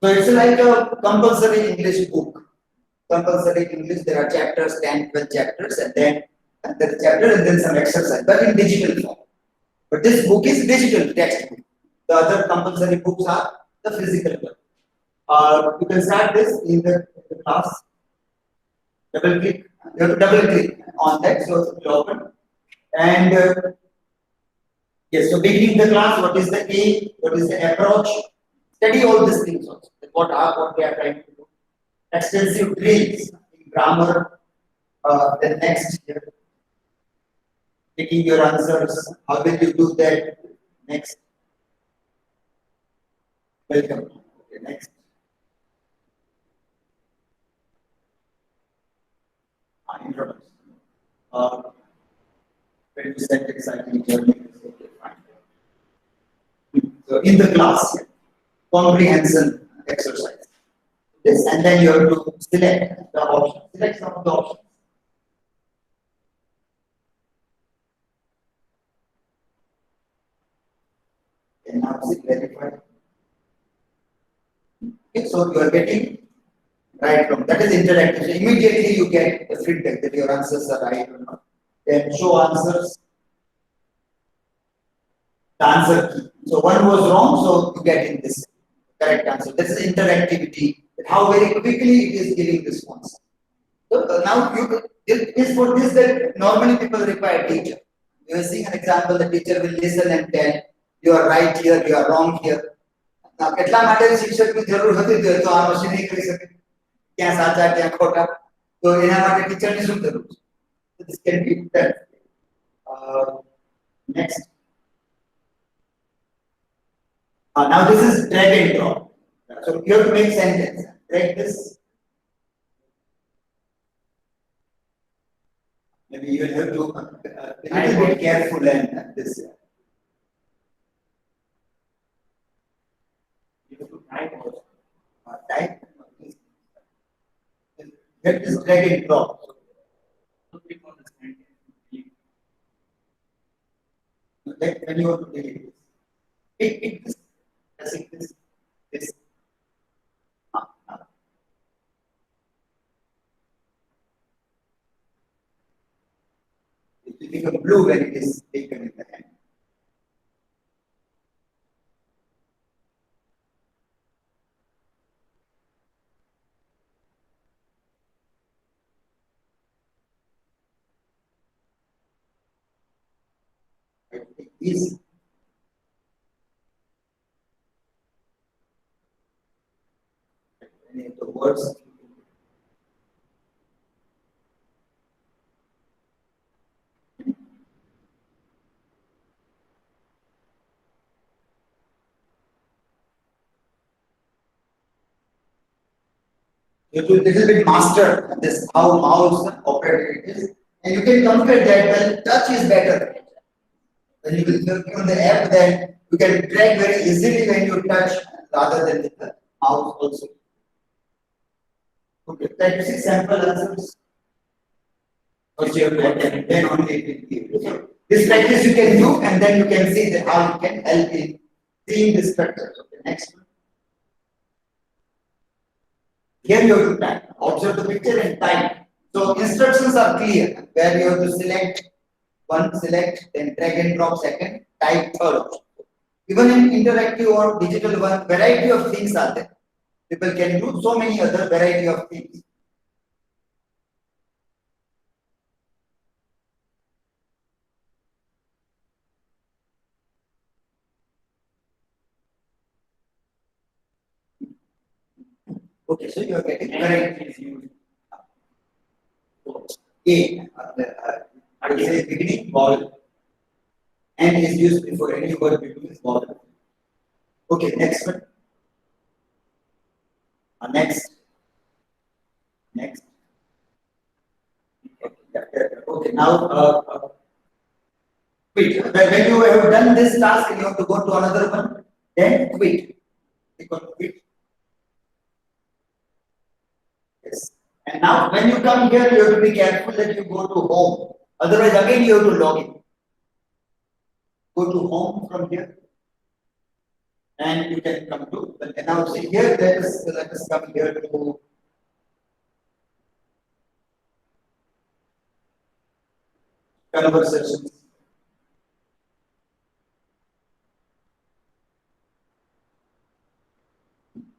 So it's like a compulsory English book. Compulsory English, there are chapters, 10, 12 chapters, and then the chapter and then some exercise, but in digital form. But this book is digital textbook. The other compulsory books are the physical one. You can start this in the class. Double click. You have to double click on that, so it will open. And yes, so beginning the class, what is the aim? What is the approach? Study all these things also. What they are trying to do. Extensive drills in grammar. Then next year, taking your answers. How will you do that? Next. Welcome. Okay, next. Introduction. When you set exciting journey, okay, fine. So in the class, comprehension exercise. This, and then you have to select the option. Select some of the options. And now see verify. Okay, so you are getting right from that is interactive. So immediately you get the feedback that your answers are right or not. Then show answers. The answer key. So one was wrong, so you get in this correct answer. This is interactivity. How very quickly it is giving response. So now it is for this that normally people require a teacher. You are seeing an example, the teacher will listen and tell you are right here, you are wrong here. Now, કેટલા માટે શિક્ષકની જરૂર હતી તો આ machine નહીં કરી શકે ક્યાં સાચા ક્યાં ખોટા તો એના માટે ટીચરની શું જરૂર છે So this can be done. Next. Now this is drag and drop. So you have to make sentence. Drag this. Maybe you will have to be a little bit careful and this. You have to type also. Type. Get this drag and drop. Click on the sentence. Like when you want to delete this. Pick this. This. It will become blue when it is taken in the hand. These any of the words. You have to little bit master this how mouse operated it is, and you can compare that. Well, touch is better. When you will look on the app, then you can drag very easily when you touch rather than with the mouse also. Okay, that is sample answers. What you have got, and then only it will give you. So this practice you can do, and then you can see that how it can help in seeing the structure. Okay, next one. Here you have to type. Observe the picture and type. So instructions are clear. Where you have to select one, select, then drag and drop second, type third option. Even in interactive or digital one, variety of things are there. People can do so many other variety of things. Okay, so you are getting correct. Is used. A, I will say beginning vowel. And is used before any word between is vowel. Okay, next one. Next. Next. Okay, now quit. When you have done this task and you have to go to another one, then quit. You can quit. Yes. And now when you come here, you have to be careful that you go to home. Otherwise, again you have to log in. Go to home from here. And you can come to, and now see here, let us come here to conversations.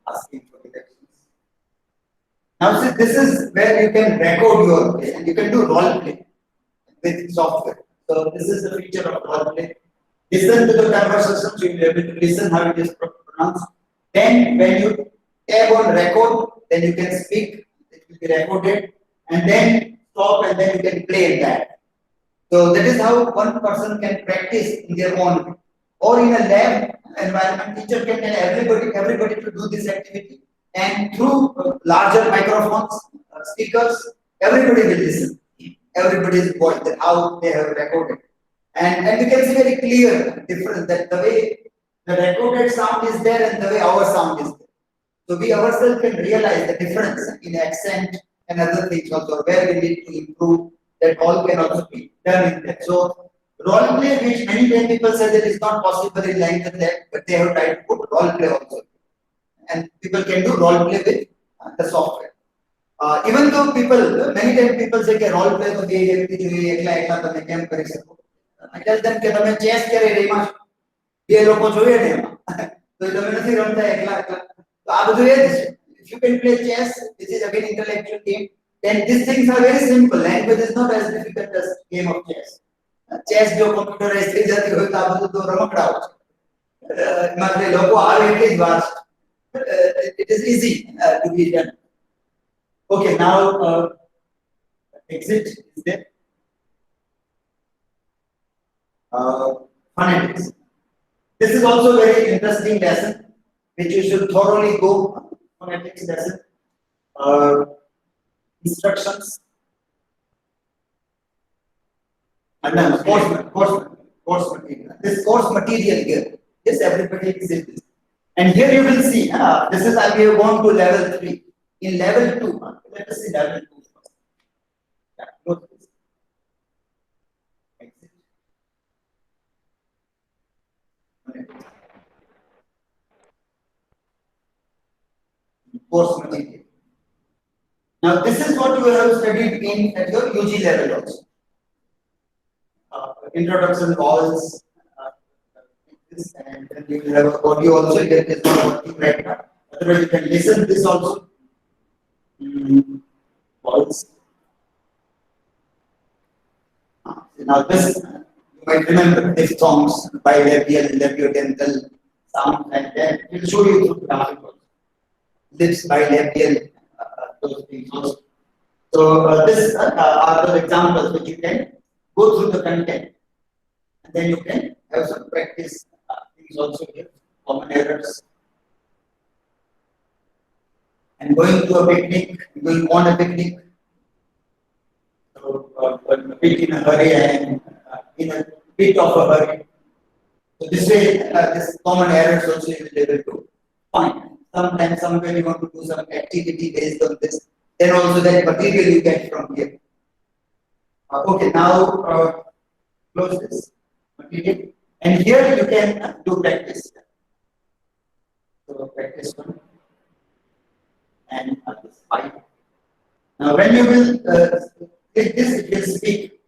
Asking for directions. Now see, this is where you can record your play and you can do role play with software. So this is the feature of role play. Listen to the conversations, you will be able to listen how it is pronounced. Then when you tap on record, then you can speak, it will be recorded, and then stop and then you can play in that. So that is how one person can practice in their own way. Or in a lab environment, teacher can tell everybody to do this activity, and through larger microphones, speakers, everybody will listen. Everybody's voice, that how they have recorded. And we can see very clear difference that the way the recorded sound is there and the way our sound is there. So we ourselves can realize the difference in accent and other things also, where we need to improve, that all can also be done in that. So role play, which many times people say that is not possible in language lab, but they have tried to put role play also. And people can do role play with the software. Even though people, many times people say that role play तो ये व्यक्ति जो ये एकला एकला तो मैं क्या कर सकूँ? I tell them कि તમે chess करे રેમાં બે લોકો જોઈએ ને તો તમે નથી રમતા એકલા એકલા તો આ બધું એ જ છે. If you can play chess, which is again intellectual game, then these things are very simple. Language is not as difficult as game of chess. Chess जो computerized થઈ જતી હોય તો આ બધું તો રમકડાઓ છે. એટલે લોકો આવે એટલી જ વાર it is easy to be done. Okay, now exit is there. Phonetics. This is also a very interesting lesson, which you should thoroughly go. Phonetics lesson. Instructions. And then course material. This course material here. Yes, everybody is in this. And here you will see, this is we have gone to level 3. In level 2, let us see level 2 first. Yeah, close this. Exit. Course material. Now this is what you have studied in at your UG level also. Introduction calls, this, and then you will have audio also. Here is not working right now. Otherwise, you can listen this also. Calls. Now this you might remember diphthongs, bilabial, labiodental sound, and then it will show you through graphic also. Lips, bilabial, those things also. So this are the examples which you can go through the content, and then you can have some practice things also here, common errors. And going to a picnic, going on a picnic, so a bit in a hurry and in a bit of a hurry. So this way, this common errors also you will be able to find. Sometimes somewhere you want to do some activity based on this, then also that material you get from here. Okay, now close this material, and here you can do practice. So practice 1 and this 5. Now when you will click this, it will speak.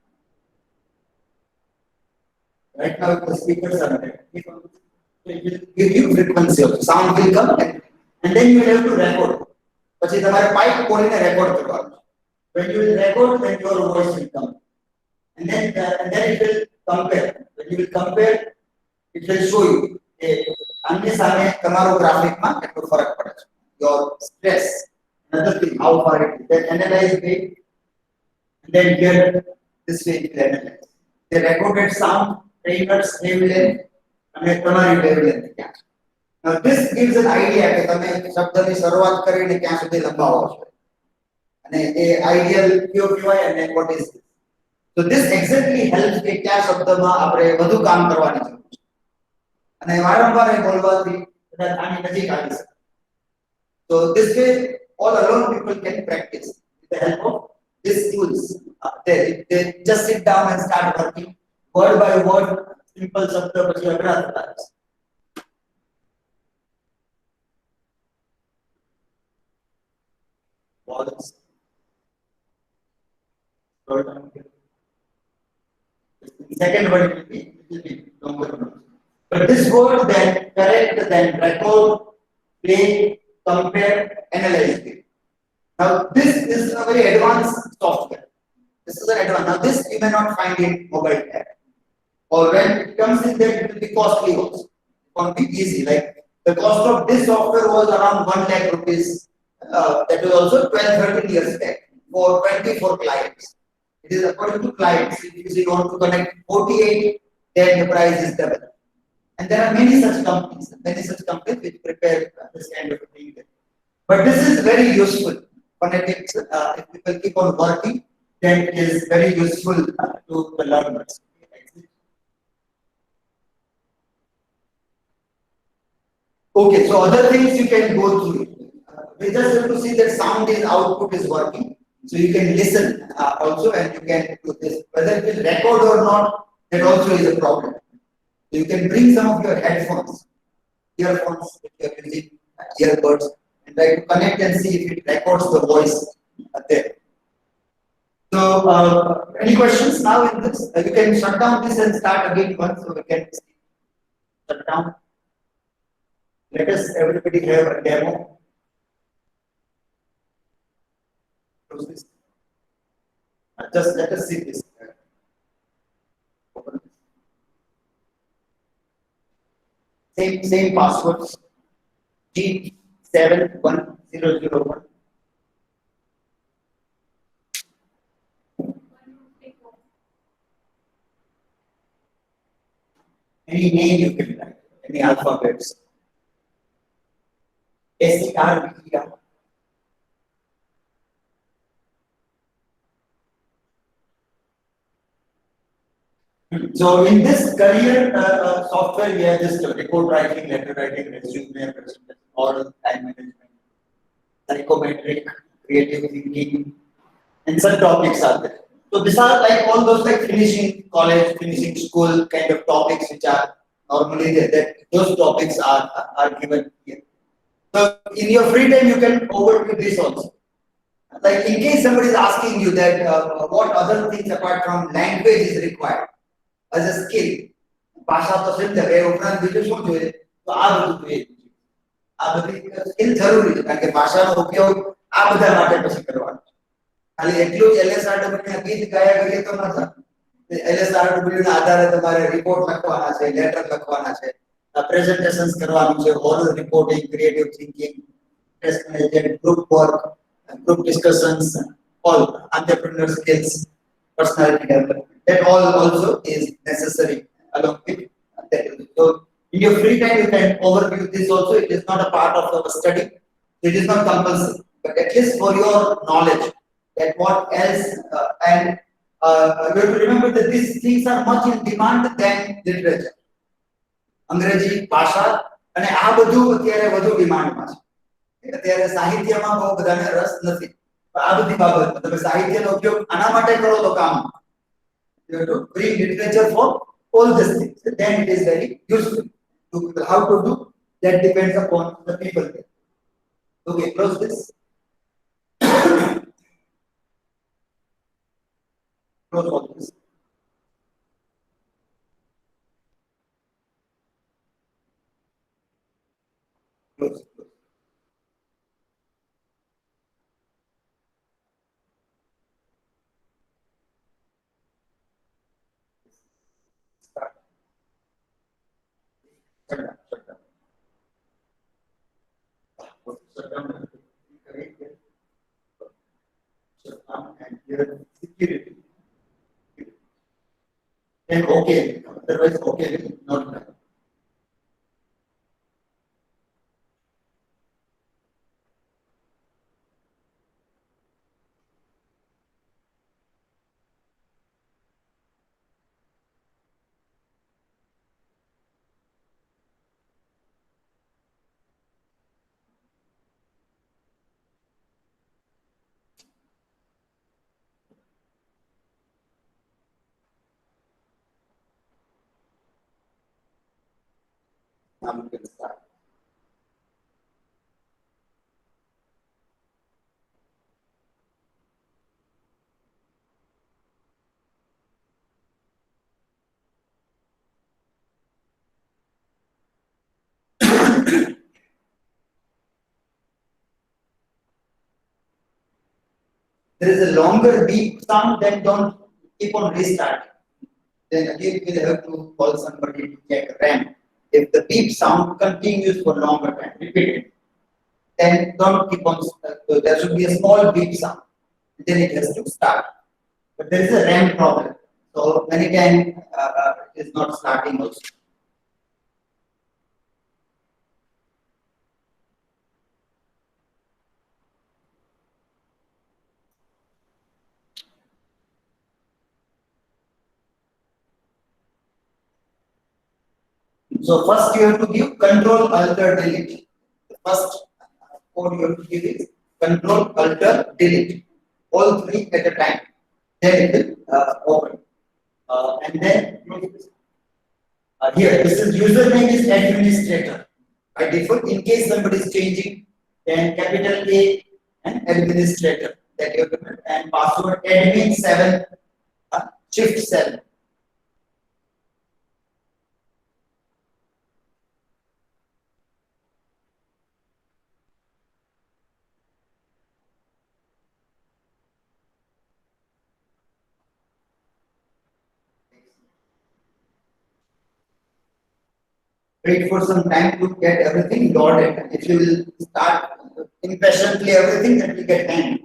Right now the speakers are there. It will give you frequency of sound will come, and then you will have to record. પછી તમારે pipe ખોલીને record કરવાનું. When you will record, then your voice will come, and then it will compare. When you will compare, it will show you આની સામે તમારો ગ્રાફિકમાં કેટલો ફરક પડે છે. Your stress, another thing, how far it is. Then analyze it, and then here this way it will analyze. The recorded sound, trainers wavelength, and primary wavelength. Now Now this gives an idea કે તમે શબ્દની શરૂઆત કરીને ક્યાં સુધી લંબાવો છો અને એ આઈડિયલ કયો કહેવાય અને what is this. So this exactly helps કે કયા શબ્દમાં આપણે વધુ કામ કરવાની જરૂર છે અને વારંવાર એ બોલવાથી કદાચ આની નજીક આવી શકે. So this way all alone people can practice with the help of these tools. They just sit down and start working word by word, simple શબ્દ પછી અઘરા થતા રહેશે. Words. Second word will be longer. But this word then correct, then record, play, compare, analyze it. Now this is a very advanced software. This is an advanced. Now this you may not find in mobile app. Or when it comes in there, it will be costly also. It won't be easy. Like the cost of this software was around 1 lakh rupees. That was also 12-13 years back for 24 clients. It is according to clients. If you want to connect 48, then the price is double. And there are many such companies which prepare this kind of thing. But this is very useful. Phonetics, if people keep on working, then it is very useful to the learners. Okay, so other things you can go through. We just have to see that sound is output is working. So you can listen also and you can do this. Whether it will record or not, that also is a problem. So you can bring some of your headphones, earphones, if you are using earbuds, and try to connect and see if it records the voice there. So any questions now in this? You can shut down this and start again once so we can see. Shut down. Let us everybody have a demo. Close this. Just let us see this. Open this. Same passwords. G71001. Any name you can write, any alphabets. SERBER. So in this career software, we have just report writing, letter writing, resume, presentation, oral, time management, psychometric, creative thinking, and such topics are there. So these are like all those like finishing college, finishing school kind of topics which are normally there. That those topics are given here. So in your free time, you can overview this also. Like in case somebody is asking you that what other things apart from language is required as a skill, ભાષા તો સમજે એ ઉપરાંત બીજું શું જોઈએ તો આ બધું જોઈએ. આ બધી સ્કિલ જરૂરી છે કારણ કે ભાષાનો ઉપયોગ આ બધા માટે પછી કરવાનો છે. ખાલી એટલું જ LSRW ના ગીત ગાયા કરીએ તો ન થાય. LSRW ના આધારે તમારે રિપોર્ટ લખવાના છે, લેટર લખવાના છે, પ્રેઝન્ટેશન્સ કરવાનું છે, oral reporting, creative thinking, test management, group work, group discussions, all entrepreneur skills, personality development. That all also is necessary along with that. So in your free time, you can overview this also. It is not a part of our study. It is not compulsory, but at least for your knowledge that what else and you have to remember that these things are much in demand than literature. અંગ્રેજી ભાષા અને આ બધું અત્યારે વધુ ડિમાન્ડમાં છે. અત્યારે સાહિત્યમાં બહુ બધાને રસ નથી. આ બધી બાબત તમે સાહિત્યનો ઉપયોગ આના માટે કરો તો કામ. You have to bring literature for all these things. Then it is very useful. To people, how to do that depends upon the people there. Okay, close this. Close all this. Close. Start. Shut down. Shut down. Shut down. Shut down and here security. Then okay. Otherwise okay. Not done. Now you can start. There is a longer beep sound, then don't keep on restarting. Then again we'll have to call somebody to check RAM. If the beep sound continues for longer time, repeat it. Then don't keep on, so there should be a small beep sound. Then it has to start. But there is a RAM problem. So many times it is not starting also. So first you have to give control alter delete. The first code you have to give is control alter delete. All three at a time. Then it will open. And then here this is username is administrator. By default, in case somebody is changing, then capital A and administrator that you have to put, and password admin 7 shift 7. Wait for some time to get everything loaded. If you will start impatiently everything, that will get hanged.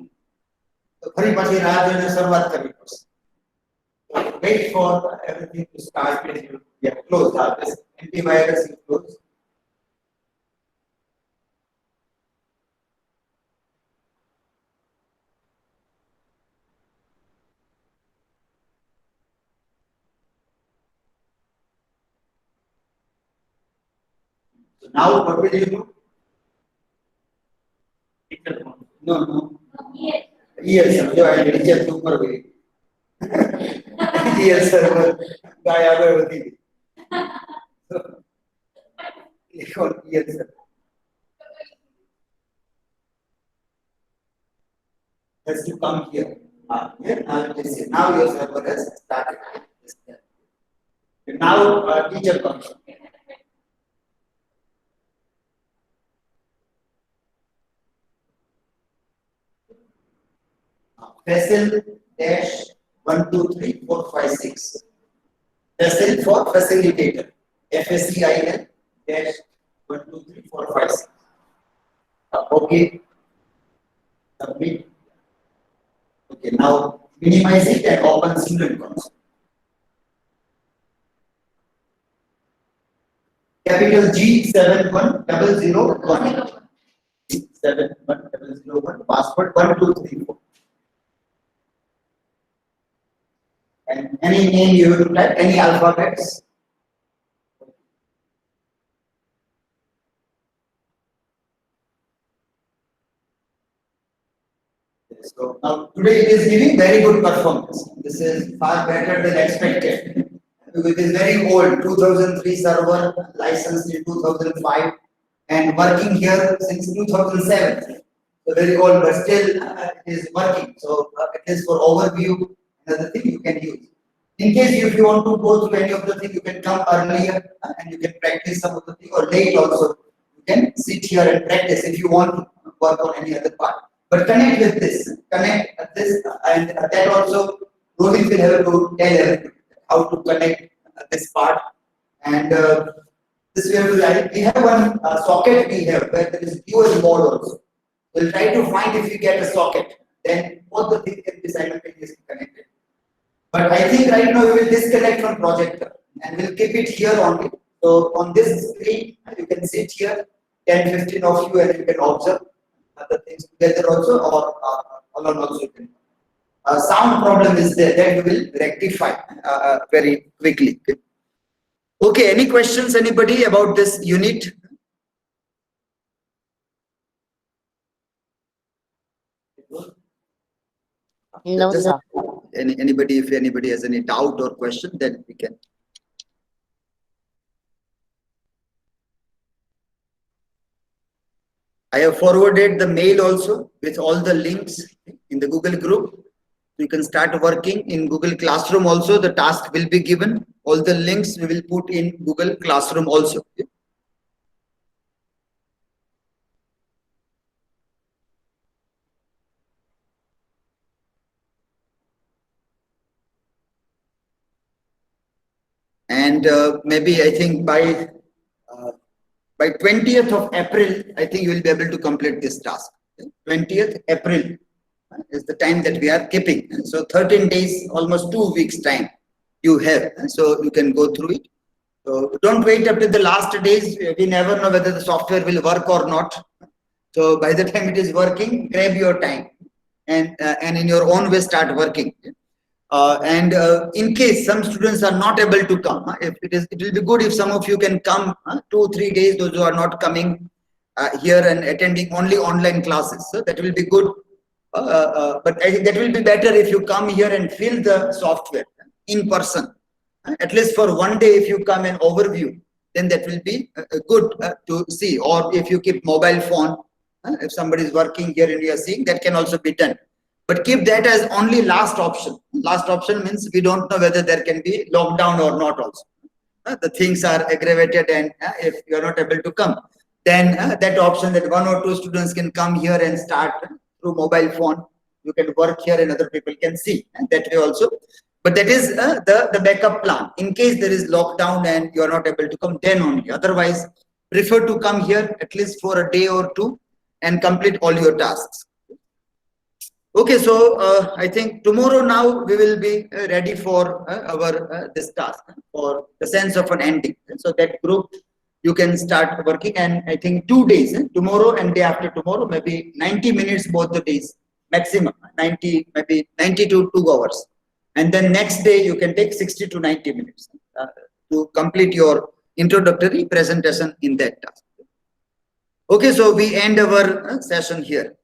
So ફરી પછી રાહ જોઈને શરૂઆત કરવી પડશે. Wait for everything to start. Yeah, close this antivirus is closed. So now what will you do? No. Yes, you are teacher super way. Yes, server. Gaya Bhavati. Yes, sir. Has to come here. Here now this is now your server has started. Now teacher comes. Facil dash 1 2 3 4 5 6. Facil for facilitator. FACIL dash 1 2 3 4 5 6. Okay. Submit. Okay, now minimize it and open student console. Capital G71001. 71001. Password 1234. And any name you have to type, any alphabets. So now today it is giving very good performance. This is far better than expected. It is very old, 2003 server, licensed in 2005 and working here since 2007. So very old, but still it is working. So it is for overview. Another thing you can use. In case if you want to go through any of the thing, you can come earlier and you can practice some of the thing, or late also. You can sit here and practice if you want to work on any other part. But connect with this, and that also Rohit will have to tell everybody how to connect this part. And this we have one socket we have where there is dual mode also. We'll try to find if you get a socket, then both the things can be simultaneously connected. But I think right now we will disconnect from projector and we'll keep it here only. So on this screen, you can sit here, 10-15 of you, and you can observe other things together also, or alone also you can. Sound problem is there, that we will rectify very quickly. Okay, any questions, anybody, about this unit? No, Just sir. anybody, if anybody has any doubt or question, then we can. I have forwarded the mail also with all the links in the Google group. You can start working in Google Classroom also. The task will be given. All the links we will put in Google Classroom also. And maybe I think by 20th of April, I think you will be able to complete this task. 20th April is the time that we are keeping. So 13 days, almost 2 weeks time you have. So you can go through it. So don't wait up to the last days. We never know whether the software will work or not. So by the time it is working, grab your time and in your own way start working. In case some students are not able to come, it will be good if some of you can come 2-3 days, those who are not coming here and attending only online classes. So that will be good. But I think that will be better if you come here and fill the software in person. At least for one day, if you come and overview, then that will be good to see. Or if you keep mobile phone, if somebody is working here and you are seeing, that can also be done. But keep that as only last option. Last option means we don't know whether there can be lockdown or not also. The things are aggravated and if you are not able to come, then that option that 1 or 2 students can come here and start through mobile phone. You can work here and other people can see that way also. But that is the backup plan. In case there is lockdown and you are not able to come, then only. Otherwise, prefer to come here at least for a day or 2 and complete all your tasks. Okay, so I think tomorrow now we will be ready for our this task for the sense of an ending. So that group you can start working, and I think 2 days, tomorrow and day after tomorrow, maybe 90 minutes both the days, maximum 90, maybe 90 to 2 hours. And then next day you can take 60 to 90 minutes to complete your introductory presentation in that task. Okay, so we end our session here.